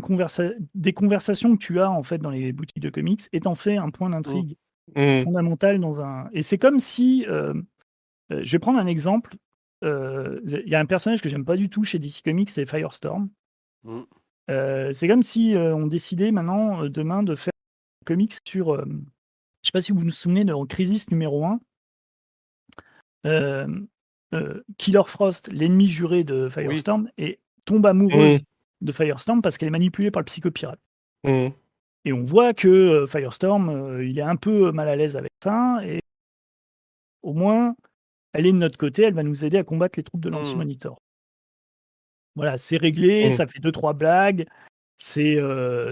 des conversations que tu as en fait dans les boutiques de comics et t'en fais un point Mm. d'intrigue Mm. fondamental dans un. Et c'est comme si, je vais prendre un exemple. Il y a un personnage que j'aime pas du tout chez DC Comics, c'est Firestorm. Mm. C'est comme si on décidait maintenant, demain, de faire un comics sur. Je sais pas si vous vous souvenez de Crisis numéro 1. Killer Frost, l'ennemi juré de Oui. Firestorm, et tombe Mm. amoureuse de Firestorm parce qu'elle est manipulée par le psychopirate. Mm. Et on voit que Firestorm, il est un peu mal à l'aise avec ça, et au moins, elle est de notre côté, elle va nous aider à combattre les troupes de Mm. l'Anti-Monitor. Voilà, c'est réglé, Mm. ça fait 2-3 blagues, c'est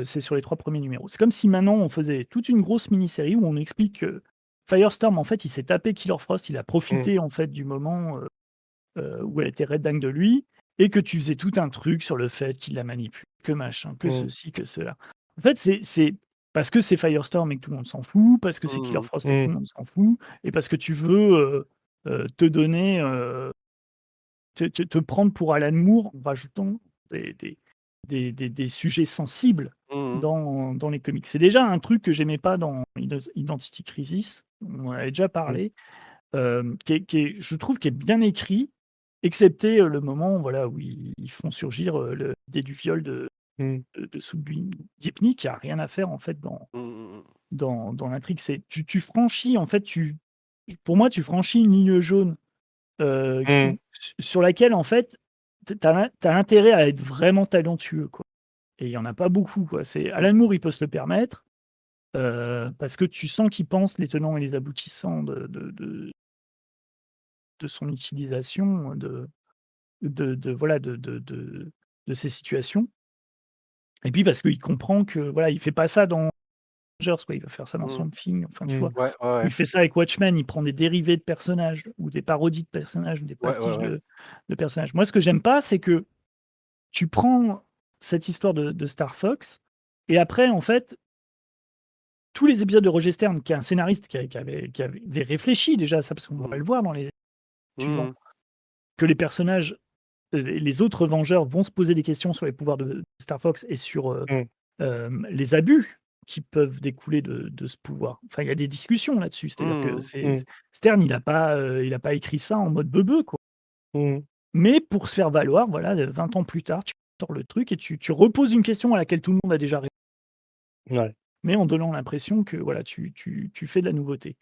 sur les 3 premiers numéros. C'est comme si maintenant on faisait toute une grosse mini-série où on explique que Firestorm, en fait, il s'est tapé Killer Frost, il a Mm. profité en fait du moment où elle était red dingue de lui, et que tu faisais tout un truc sur le fait qu'il la manipule, que machin, que Mm. ceci, que cela. En fait, c'est parce que c'est Firestorm et que tout le monde s'en fout, parce que c'est Killer Mm. Frost et que tout Mm. le monde s'en fout, et parce que tu veux te donner, te prendre pour Alan Moore en rajoutant des sujets sensibles Mm. dans les comics. C'est déjà un truc que j'aimais pas dans Identity Crisis, on en avait déjà Mm. parlé, je trouve, qui est bien écrit, excepté le moment, voilà, où ils font surgir l'idée du viol Mm. de Soubipny, qui a rien à faire en fait Mm. dans l'intrigue. Tu franchis, en fait, pour moi, tu franchis une ligne jaune Mm. sur laquelle, en fait, tu as intérêt à être vraiment talentueux, quoi. Et il y en a pas beaucoup, quoi. Alan Moore, il peut se le permettre, parce que tu sens qu'il pense les tenants et les aboutissants de son utilisation voilà, de ces situations. Et puis parce qu'il comprend que, voilà, il fait pas ça dans Avengers, quoi, il va faire ça dans Mm. Swamp Thing, enfin, tu Mm. vois? Ouais, ouais, Ou ouais. il fait ça avec Watchmen, il prend des dérivés de personnages ou des parodies de personnages ou des Ouais, ouais, pastiches ouais. de personnages. Moi, ce que j'aime pas, c'est que tu prends cette histoire de Star Fox, et après, en fait, tous les épisodes de Roger Stern, qui est un scénariste qui avait réfléchi déjà à ça, parce qu'on va Mm. le voir dans les suivants, Mm. que les personnages, les autres Vengeurs vont se poser des questions sur les pouvoirs de Star Fox et sur Mm. les abus qui peuvent découler de ce pouvoir. Enfin, il y a des discussions là-dessus. C'est-à-dire que Mm. Mm. Stern, il a pas écrit ça en mode bebeu, quoi. Mm. Mais pour se faire valoir, voilà, 20 ans plus tard, tu sors le truc et tu reposes une question à laquelle tout le monde a déjà répondu, Ouais. mais en donnant l'impression que voilà, tu fais de la nouveauté.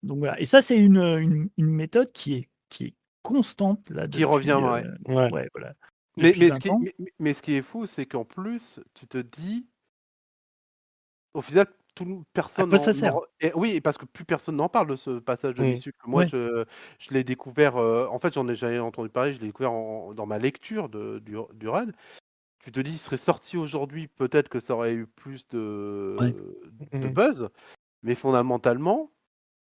Donc voilà. Et ça, c'est une méthode qui est constante là Qui revient, depuis, ouais. Ouais. ouais, voilà, Mais, depuis mais, ce 20 qui, ans. mais ce qui est fou, c'est qu'en plus, tu te dis, au final, À personne quoi ça sert? oui, parce que plus personne n'en parle de ce passage de Mm. l'issue. Moi, Ouais. je l'ai découvert, en fait, j'en ai jamais entendu parler, je l'ai découvert dans ma lecture du run. Tu te dis, il serait sorti aujourd'hui, peut-être que ça aurait eu plus Ouais. de Mm. buzz, mais fondamentalement,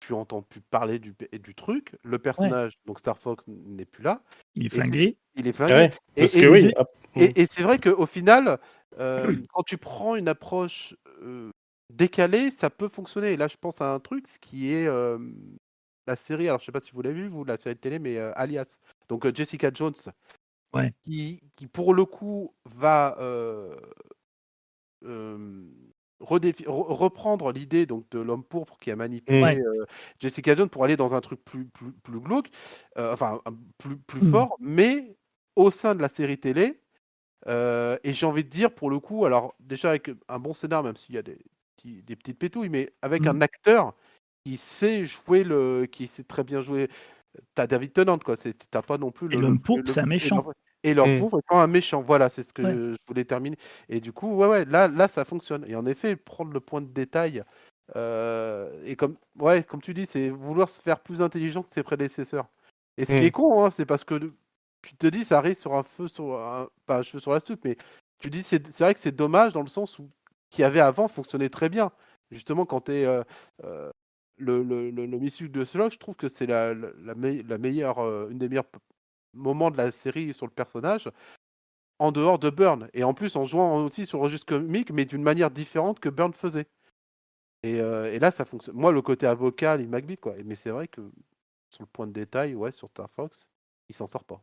tu entends plus parler du truc. Le Ouais. personnage, donc Star Fox, n'est plus là, Il est et flingué. il est flingué. Ouais. Parce que Et, Les oui. é Mm. et c'est vrai qu'au final, quand tu prends une approche décalée, ça peut fonctionner. Et là, je pense à un truc, ce qui est la série, alors je sais pas si vous l'avez vu, vous, la série de télé, mais Alias. Donc Jessica Jones, Ouais. qui pour le coup va reprendre l'idée donc de l'homme pourpre qui a Mm. manipulé Ouais. Jessica Jones pour aller dans un truc plus glauque, enfin plus Mmh. fort, mais au sein de la série télé, Et j'ai envie de dire, pour le coup, alors déjà avec un bon scénar, même s'il y a des petites pétouilles, mais avec un acteur qui sait jouer qui sait très bien jouer. T'as David Tennant, quoi. T'as pas non plus Et l'homme pourpre, c'est un méchant. Et leur pauvre étant un méchant. Voilà, c'est ce que Ouais. je voulais terminer. Et du coup, ouais, là, ça fonctionne. Et en effet, prendre le point de détail, et comme tu dis, c'est vouloir se faire plus intelligent que ses prédécesseurs. Et ce qui est con, hein, c'est parce que tu te dis, ça arrive sur un feu, pas un cheveu sur la soupe, mais tu dis, c'est vrai que c'est dommage dans le sens où ce qu'il y avait avant fonctionnait très bien. Justement, quand t'es le Miss de Slug, je trouve que c'est la meilleure, une des meilleurs moments de la série sur le personnage, en dehors de Burn. Et en plus, en jouant aussi sur le registre comique, mais d'une manière différente que Burn faisait. Et là, ça fonctionne. Moi, le côté avocat, Lee McBeal, quoi. Mais c'est vrai que sur le point de détail, ouais, sur Star Fox, il s'en sort pas.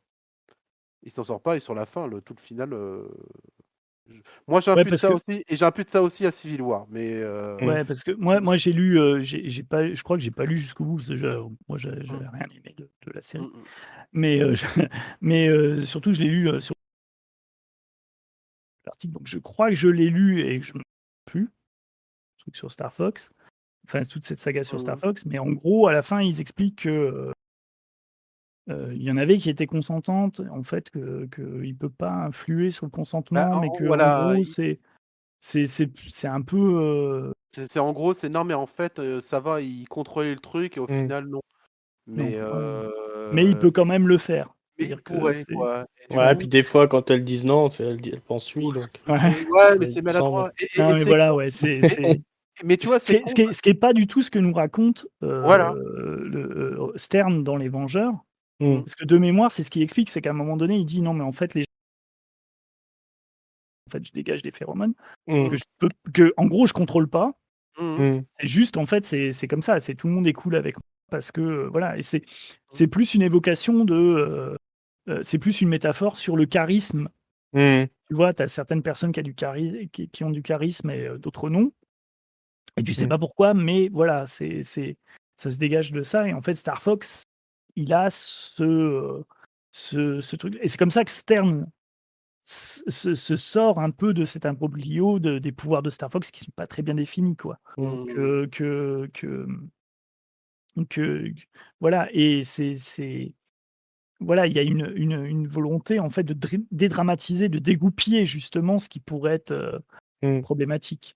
Il s'en sort pas, et sur la fin, tout le final. Moi, j'impute ça aussi, et j'impute ça aussi à Civil War. Mais ouais, parce que moi j'ai lu, j'ai pas, je crois que j'ai pas lu jusqu'au bout, parce que moi j'avais rien aimé de la série. Mais surtout je l'ai lu sur l'article, donc je crois que je l'ai lu et que je ne plus truc sur Star Fox, enfin toute cette saga sur Star Fox, mais en gros à la fin ils expliquent que il y en avait qui étaient consentantes, en fait que il peut pas influer sur le consentement, mais que en gros c'est un peu. C'est en gros, c'est non, mais en fait, ça va, il contrôlait le truc et au final, non. Non, Mais mais il peut quand même le faire. mais il C'est-à-dire que pourrait, c'est. quoi. Et Ouais, coup, puis des fois, quand elles disent non, elles pensent oui, donc ouais, mais il c'est me semble. maladroit. Non, mais C'est voilà, con. ouais, c'est. Mais tu vois, Ce c'est qui con. ce qui est pas du tout ce que nous raconte Voilà. Stern dans Les Vengeurs. Mm. Parce que de mémoire, c'est ce qu'il explique, c'est qu'à un moment donné, il dit non, mais en fait, en fait, je dégage des phéromones Mm. que en gros, je contrôle pas. Mm. C'est juste, en fait, c'est comme ça. C'est tout le monde est cool avec moi parce que voilà. Et c'est plus une évocation de. C'est plus une métaphore sur le charisme. Mm. Tu vois, tu as certaines personnes qui ont du charisme et d'autres non. Et tu sais pas pourquoi, mais voilà, ça se dégage de ça. Et en fait, Star Fox, il a ce truc. Et c'est comme ça que Stern se sort un peu de cet imbroglio des pouvoirs de Star Fox qui sont pas très bien définis, quoi. Que voilà, et voilà, il y a une volonté en fait de dédramatiser, de dégoupiller justement ce qui pourrait être problématique.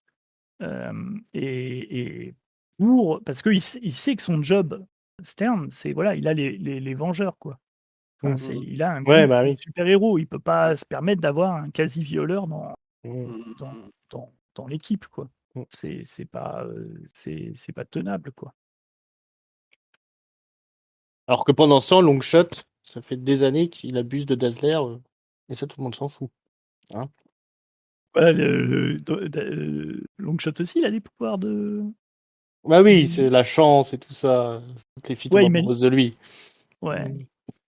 Et parce qu'il sait que son job, Stern, c'est voilà, il a les Vengeurs, quoi. Enfin, il a un Ouais, groupe bah de oui. super-héros. Il peut pas se permettre d'avoir un quasi-violeur Mm. dans l'équipe, quoi. Mm. C'est pas, c'est pas tenable, quoi. Alors que pendant ce temps, Longshot, ça fait des années qu'il abuse de Dazzler, et ça, tout le monde s'en fout. Hein. Ouais, Longshot aussi, il a des pouvoirs de. Bah oui, c'est la chance et tout ça. Toutes les filles tombent Ouais, amoureuses de lui. ouais.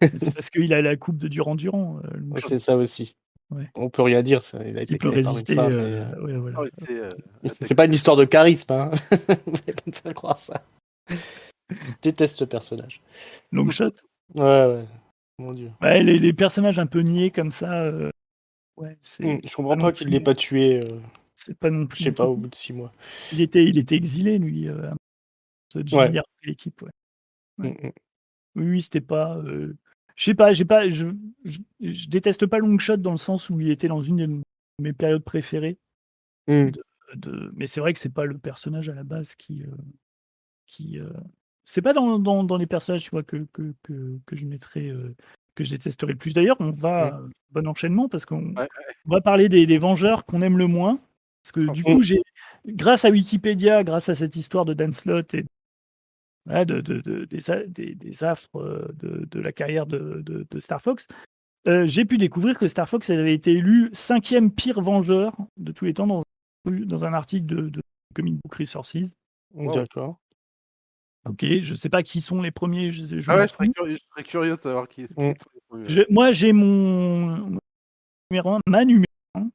C'est parce qu'il a la coupe de Durand-Durand, Ouais, Longshot. c'est ça aussi. Ouais. On peut rien dire, ça. Il a Il été peut créé par une résister. femme. Ouais, voilà. Ouais, C'est pas une histoire de charisme, hein. Vous allez pas me faire croire ça. Je déteste ce personnage. Longshot. Ouais. Mon Dieu. Ouais, les personnages un peu niais comme ça, ouais, Je comprends pas qu'il l'ait pas tué, c'est pas non je plus sais du pas, tout. au bout de 6 mois. Il était exilé, lui, Jimmy Ouais. a repris l'équipe, ouais. Ouais. Mm. Oui, c'était pas. Je sais pas, je déteste pas Longshot dans le sens où il était dans une de mes périodes préférées. Mm. Mais c'est vrai que c'est pas le personnage à la base qui c'est pas dans les personnages, tu vois, que je mettrais, que je détesterais le plus. D'ailleurs, on va bon enchaînement parce qu'on va parler des Vengeurs qu'on aime le moins. Parce que du coup, grâce à Wikipédia, grâce à cette histoire de Dan Slott et ouais, des affres de la carrière de Star Fox, j'ai pu découvrir que Star Fox avait été élu 5e pire Vengeur de tous les temps dans un article de Comic Book Resources. D'accord. Ok, je sais pas qui sont les premiers, je Ah m'en ouais, fous. je serais curieux de savoir qui sont les premiers. Moi, j'ai mon numéro 1, ma numéro 1,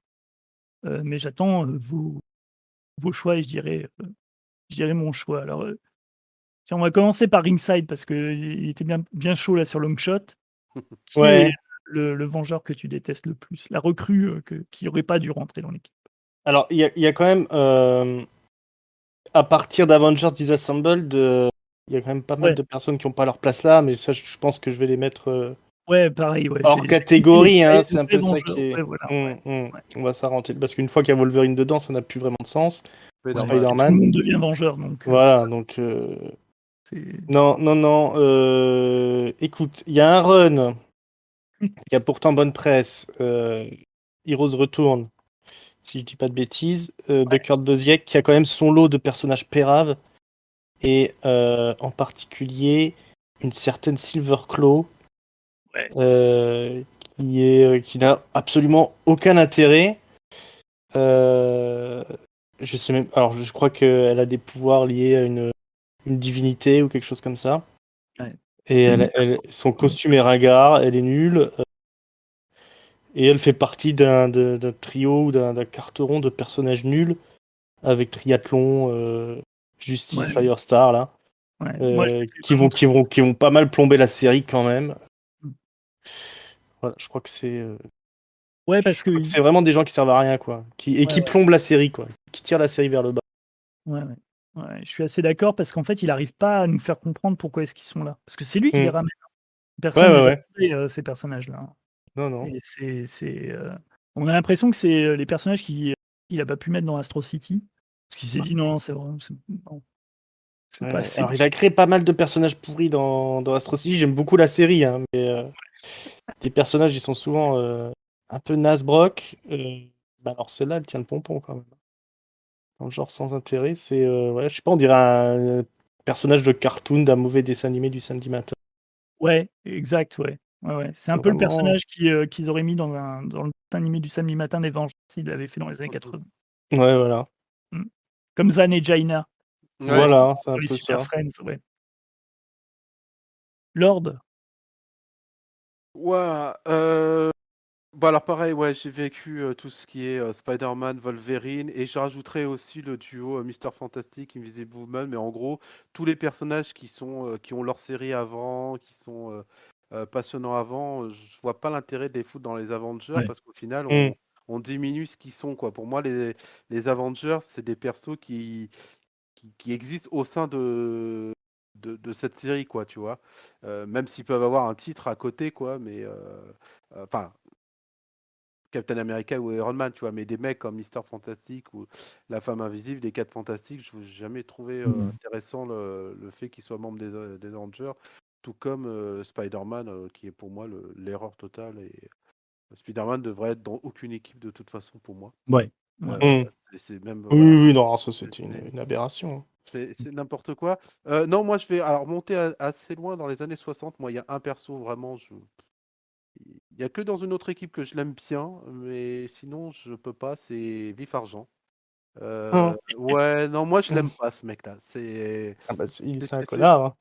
mais j'attends vos choix et je dirais mon choix. Alors, tiens, on va commencer par Ringside parce qu'il était bien chaud là sur Longshot. Qui est Ouais. le Vengeur que tu détestes le plus? La recrue qui aurait pas dû rentrer dans l'équipe? Alors, il y a quand même, à partir d'Avengers Disassembled, il y a quand même pas mal Ouais, de personnes qui n'ont pas leur place là, mais ça, je pense que je vais les mettre ouais, pareil, ouais. hors J'ai cité les catégorie, hein, vrais, c'est un vrais peu ça qui Vengeurs. est. Ouais, voilà. Ouais, ouais, On va s'arrêter. Parce qu'une fois qu'il y a Wolverine dedans, ça n'a plus vraiment de sens. Ou ouais. Spider-Man. Et tout le Spider-Man. monde devient Vengeur, donc Voilà, donc. c'est. Non, non, non. Écoute, il y a un run qui a pourtant bonne presse. Heroes Return, si je dis pas de bêtises, de Ouais, Kurt Busiek, qui a quand même son lot de personnages péraves, et en particulier une certaine Silverclaw, ouais. euh, qui n'a absolument aucun intérêt. Euh, je sais même, alors je crois qu'elle a des pouvoirs liés à une divinité ou quelque chose comme ça. Ouais. Et C'est bizarre. son costume est ringard, elle est nulle. Et elle fait partie d'un trio ou d'un carteron de personnages nuls avec Triathlon, Justice, Ouais, Firestar là, ouais. Moi, j'étais vraiment qui vont pas mal plomber la série quand même. Mm. Voilà, je crois que Ouais, parce que. c'est vraiment des gens qui servent à rien quoi, Ouais, qui ouais. plombent la série quoi, qui tirent la série vers le bas. Ouais, ouais. Ouais, je suis assez d'accord parce qu'en fait, il arrive pas à nous faire comprendre pourquoi est-ce qu'ils sont là. Parce que c'est lui qui les Mm. ramène. Ouais Personne ouais les a ouais. trouvés, ces personnages-là. Non non. Et on a l'impression que c'est les personnages qu'il a pas pu mettre dans Astro City. Parce qu'il s'est dit non, c'est vrai, non, c'est pas Ouais, assez alors bien. il a créé pas mal de personnages pourris dans Astro City. J'aime beaucoup la série, hein, mais les personnages ils sont souvent un peu nasbrock. Bah alors celle-là elle tient le pompon quand même. Dans le genre sans intérêt, c'est ouais, je sais pas, on dirait un personnage de cartoon d'un mauvais dessin animé du samedi matin. Ouais, exact, ouais. Ouais, ouais. C'est un peu le Vraiment. personnage qu'ils auraient mis dans le dessin animé du samedi matin des Vengeurs s'ils l'avaient fait dans les années 80. Ouais, voilà. Mmh. Comme Zan et Jaina Ouais. Voilà, c'est dans un les peu Super ça. Friends, ouais. Lord? Ouais, bah alors pareil, ouais, j'ai vécu tout ce qui est Spider-Man, Wolverine, et je rajouterais aussi le duo Mister Fantastic, Invisible Woman, mais en gros, tous les personnages qui ont leur série avant, qui sont passionnants avant, je vois pas l'intérêt de les foutre dans les Avengers, Ouais. parce qu'au final, Mm. on diminue ce qu'ils sont, quoi. Pour moi, les Avengers, c'est des persos qui existent au sein de cette série, quoi, tu vois. Même s'ils peuvent avoir un titre à côté, quoi, mais enfin, Captain America ou Iron Man, tu vois, mais des mecs comme Mister Fantastic ou la Femme Invisible, les Quatre Fantastiques, je n'ai jamais trouvé Mmh. intéressant le fait qu'ils soient membres des Avengers, tout comme Spider-Man, qui est pour moi l'erreur totale. Et Spider-Man devrait être dans aucune équipe de toute façon pour moi. Ouais. Ouais, ouais. Mm. C'est même, Oui, voilà, oui, non, ça c'était c'est une aberration. c'est n'importe quoi. Non, moi je vais alors monter assez loin dans les années 60. Moi, il y a un perso vraiment, il y a que dans une autre équipe que je l'aime bien, mais sinon je peux pas, c'est Vif Argent. Ah, Ouais, non, moi je l'aime pas ce mec-là. ah bah, C'est c'est un c'est- c'est- connard. Hein.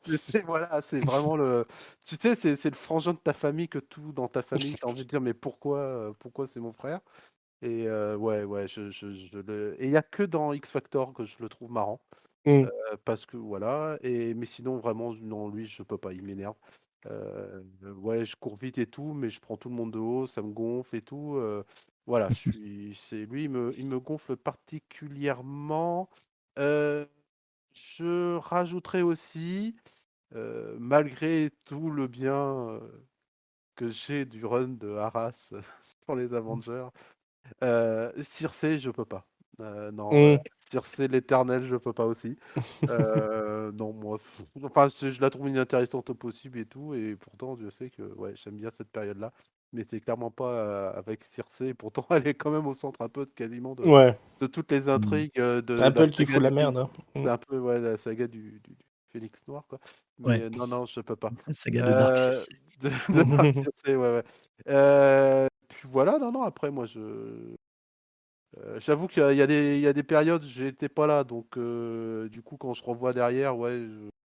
voilà, c'est vraiment le. Tu sais, c'est le frangin de ta famille que tout dans ta famille, t'as envie de dire, mais pourquoi c'est mon frère? Et ouais, ouais, et il y a que dans X Factor que je le trouve marrant. Mm. Parce que voilà, mais sinon vraiment non, lui je peux pas, il m'énerve. Ouais, je cours vite et tout, mais je prends tout le monde de haut, ça me gonfle et tout. Voilà, c'est lui, il me gonfle particulièrement. Euh, je rajouterai aussi, malgré tout le bien que j'ai du run de Arras sur les Avengers, Circe, je peux pas. Non, Mm. Circe l'éternel, je peux pas aussi. Non, moi, enfin, je la trouve inintéressante au possible et tout, et pourtant, je sais que ouais, j'aime bien cette période-là, mais c'est clairement pas avec Circe, et pourtant, elle est quand même au centre un peu quasiment Ouais, de toutes les Mmh. intrigues c'est de la Apple qui saga fout la merde. Hein. c'est un peu ouais, la saga du Phénix Noir, quoi. Mais Ouais. non, non, je peux pas. La saga de Dark Euh, Circe. de Dark Circe, ouais, ouais. Puis voilà, non, non, après, moi, j'avoue qu'il y a des périodes, j'étais pas là, donc du coup, quand je revois derrière, ouais,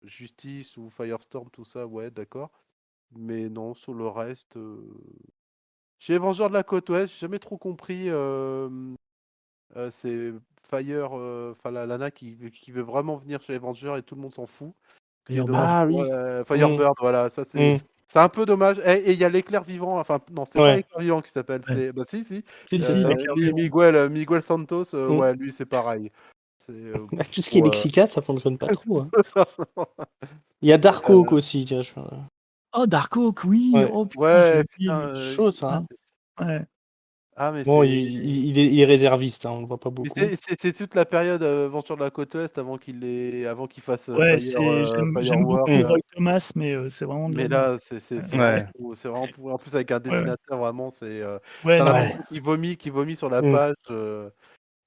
Justice ou Firestorm, tout ça, ouais, d'accord. Mais non, sur le reste, chez les Vengeurs de la Côte Ouest, j'ai jamais trop compris. C'est Fire, enfin la Lana qui veut vraiment venir chez les Vengeurs et tout le monde s'en fout. Qui est Firebird. dommage. Ah oui. Ouais, Mm. Firebird, voilà, ça Mm. C'est un peu dommage. Et il y a l'éclair vivant. Enfin, non, c'est pas Ouais. l'éclair vivant qui s'appelle. Ouais. Bah, si. Si, Si, c'est c'est ça. l'éclair vivant. Miguel Santos, Mm. ouais, lui, c'est pareil. C'est, Tout ce qui est bon, Mexica, ça fonctionne pas trop. Hein. Il y a Dark Oak aussi. Tiens, Oh, Dark Oak, oui. Ouais. Oh putain, ouais, j'ai putain. oublié. Chaud ça. Hein. Ouais. Ah, mais Bon, c'est. il est réserviste, hein, on le voit pas Mais beaucoup. c'est toute la période Aventure de la côte ouest avant qu'il fasse Ouais, j'aime Firework. beaucoup Roy Thomas, mais c'est vraiment de Mais la là, c'est Ouais. vraiment en plus avec un Ouais, ouais. dessinateur vraiment, c'est Ouais, t'as non, Ouais. l'impression qu'il vomit sur la Mm. page.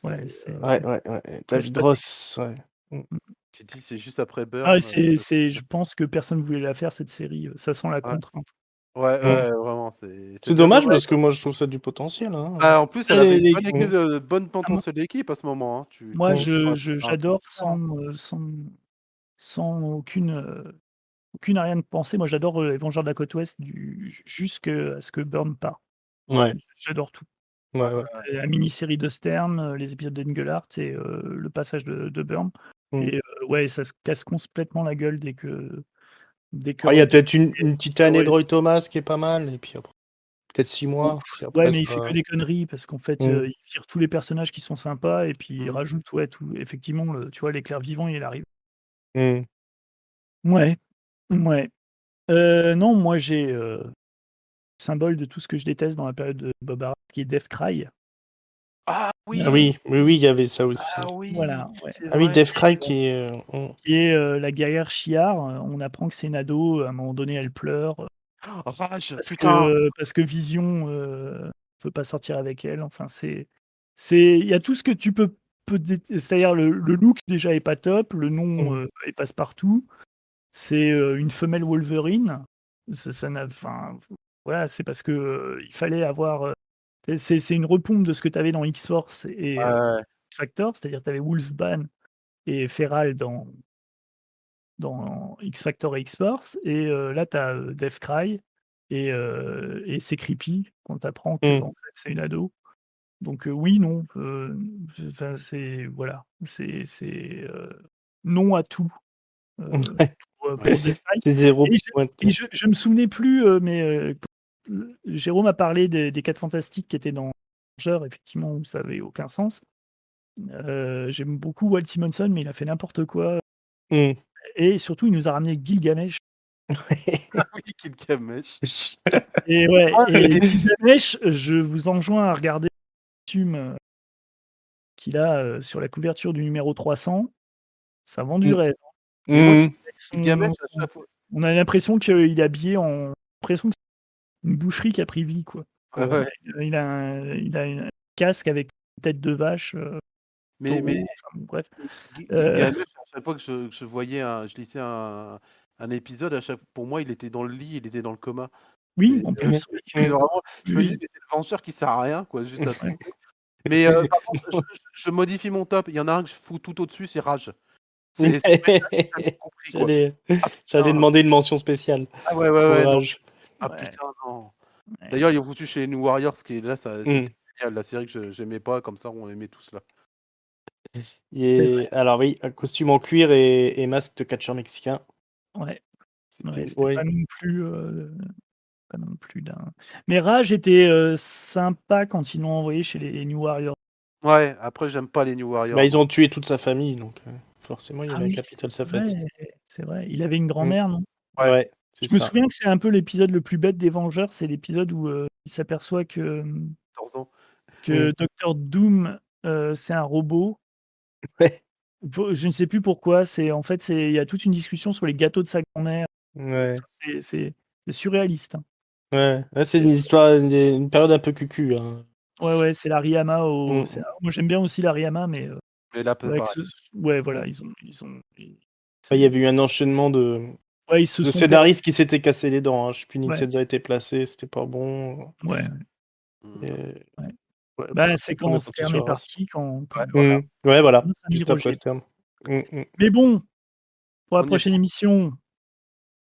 ouais, C'est, Ouais. David pas Dross, ouais. tu te dis c'est juste après Ah, Burn. je pense que personne voulait la faire cette série. Ça sent la Ouais. contrainte. Ouais, Mm. vraiment, c'est C'est bien dommage dommage. parce que moi je trouve ça du potentiel. Hein. Bah, en plus, elle avait une bonne équipe, Mm. bonne Ah, moi, potentielle d'équipe à ce moment. Hein. moi, Tu pourrais faire un truc j'adore différent. sans aucune arrière-pensée. Moi, j'adore les Vengeurs de la Côte Ouest jusqu'à ce que Burn part. Ouais. J'adore tout. Ouais. La mini-série de Stern, les épisodes d'Engelhardt et le passage de Burn. Mm. Et ouais, ça se casse complètement la gueule dès que Ah, il y a Roy peut-être une petite année de Roy- Roy Thomas qui est pas mal, et puis après, peut-être 6 mois. Puis Ouais, après, mais il fait ça... que des conneries parce qu'en fait, Mm. il vire tous les personnages qui sont sympas et puis il Mhm. rajoute tout. Effectivement, tu vois, l'éclair vivant, il arrive. Mm. Ouais, ouais. Non, moi j'ai symbole de tout ce que je déteste dans la période de Bob Harras, qui est Death Cry. Ah Ah oui, oui, il y avait ça aussi. ah oui, Voilà, ouais. c'est Ah oui, vrai. Death Cry qui est... Qui est la guerrière Chiar. On apprend que c'est une ado. À un moment donné, elle pleure Rage, putain. parce que Vision peut pas sortir avec elle. Enfin, il y a tout ce que tu peux c'est-à-dire le look déjà est pas top, le nom est passe-partout. C'est une femelle Wolverine. Ça n'a, enfin, voilà, c'est parce que il fallait avoir. C'est une repompe de ce que tu avais dans X-Force et Ouais. X-Factor, c'est-à-dire tu avais Wolfsbane et Feral dans X-Factor et X-Force, et là tu as Deathcry et c'est creepy quand tu apprends que en fait, c'est une ado. Donc oui, non, enfin, c'est voilà, c'est non à tout. Pour Deathcry. C'est zéro Et point. je me souvenais plus, mais Jérôme a parlé des 4 Fantastiques qui étaient dans Vengeurs, effectivement, où ça avait aucun sens. J'aime beaucoup Walt Simonson, mais il a fait n'importe quoi. Mm. Et surtout, il nous a ramené Gilgamesh. Oui, Gilgamesh. Et ouais, Ah, et Gilgamesh, je vous enjoins à regarder le costume qu'il a sur la couverture du numéro 300. Ça vend du rêve. Mais moi, Mm. Gilgamesh, à chaque fois. On a l'impression qu'il est habillé en. L'impression que c'est une boucherie qui a pris vie, quoi. Ouais. Il a un casque avec une tête de vache. Mais taureau, enfin, bon, bref. Gilgamesh, à chaque fois que je voyais je lisais un épisode, pour moi, il était dans le lit, il était dans le coma. Oui, C'est en plus. Oui. vraiment, je me Oui. dis, mais c'est le vengeur qui sert à rien, quoi, juste à se Ouais. tromper. Mais par contre, je modifie mon top. Il y en a un que je fous tout au-dessus, c'est Rage. C'est compris, quoi. J'allais demander une mention spéciale Ah ouais, pour non. Rage. Ah Ouais. putain, non. Ouais. D'ailleurs, ils ont foutu chez New Warriors, qui est là, Mm. c'était génial. La série que j'aimais pas, comme ça, on aimait tous là. Alors oui, un costume en cuir et masque de catcheur mexicain. Ouais. C'était C'était pas non plus d'un. Mais Rage était sympa quand ils l'ont envoyé chez les New Warriors. Ouais, après, j'aime pas les New Warriors. Ils ont tué toute sa famille, donc forcément il y Ah avait un oui, capital c'est Safet. vrai, c'est vrai. Il avait une grand-mère, non? Ouais. Ouais, c'est Je me ça. souviens que c'est un peu l'épisode le plus bête des Vengeurs, c'est l'épisode où il s'aperçoit que 14 ans. Dr Doom, c'est un robot. Ouais. Je ne sais plus pourquoi. En fait, il y a toute une discussion sur les gâteaux de sa grand-mère. Ouais. C'est surréaliste. Hein. Ouais, c'est une histoire, une période un peu cucu. Hein. Ouais, c'est la Riyama Mm. moi, j'aime bien aussi la Riyama, mais Mais là, c'est ouais, pareil. ouais, voilà, Mm. ils Il y avait eu un enchaînement de ouais, ils se sont scénaristes qui s'étaient cassés les dents. Hein. Je sais plus, Ouais. Nintendo a été placé, c'était pas bon. Ouais. Et... Ouais. Ouais, Bah, c'est on quand est parti Stern sur est Arras. parti, quand Ouais, voilà, notre ami juste après Roger. Stern. Mais bon, pour la On y est prochaine émission,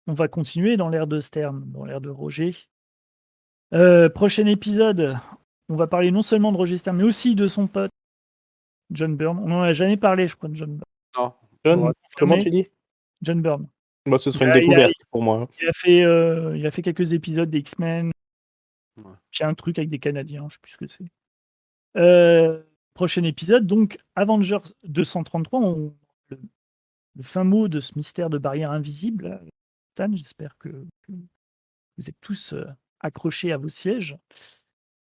on va continuer dans l'ère de Stern, dans l'ère de Roger. Prochain épisode, on va parler non seulement de Roger Stern, mais aussi de son pote, John Byrne. On n'en a jamais parlé, je crois, de John Byrne. Non. John, comment Confirmé, tu dis? John Byrne. Moi, ce serait une Il a- il a- découverte pour moi. Il a fait quelques épisodes des X-Men. Ouais. Puis un truc avec des Canadiens, je sais plus ce que c'est. Prochain épisode, donc Avengers 233, le fin mot de ce mystère de barrière invisible. Là. Stan, j'espère que vous êtes tous accrochés à vos sièges.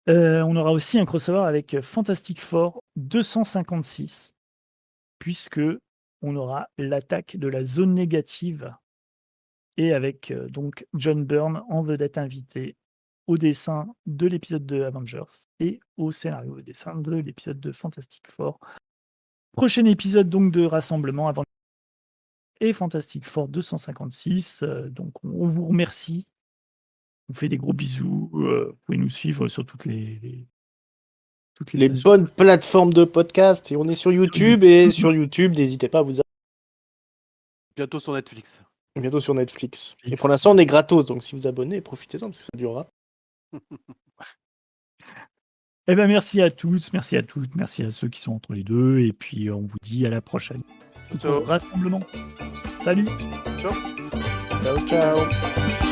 On aura aussi un crossover avec Fantastic Four 256, puisque on aura l'attaque de la zone négative et avec donc John Byrne en vedette invitée au dessin de l'épisode de Avengers et au scénario au dessin de l'épisode de Fantastic Four. Prochain épisode donc de Rassemblement Avengers et Fantastic Four 256. Donc on vous remercie. On fait des gros bisous. Vous pouvez nous suivre sur toutes les stations. bonnes plateformes de podcast. Et on est sur YouTube. Et sur YouTube, n'hésitez pas à vous abonner. Bientôt sur Netflix. Bientôt sur Netflix. Et pour l'instant, on est gratos. Donc si vous abonnez, profitez-en parce que ça durera. Eh ben, merci à tous, merci à toutes, merci à ceux qui sont entre les deux. Et puis on vous dit à la prochaine. Ciao. Rassemblement. Salut. Ciao. Ciao, ciao.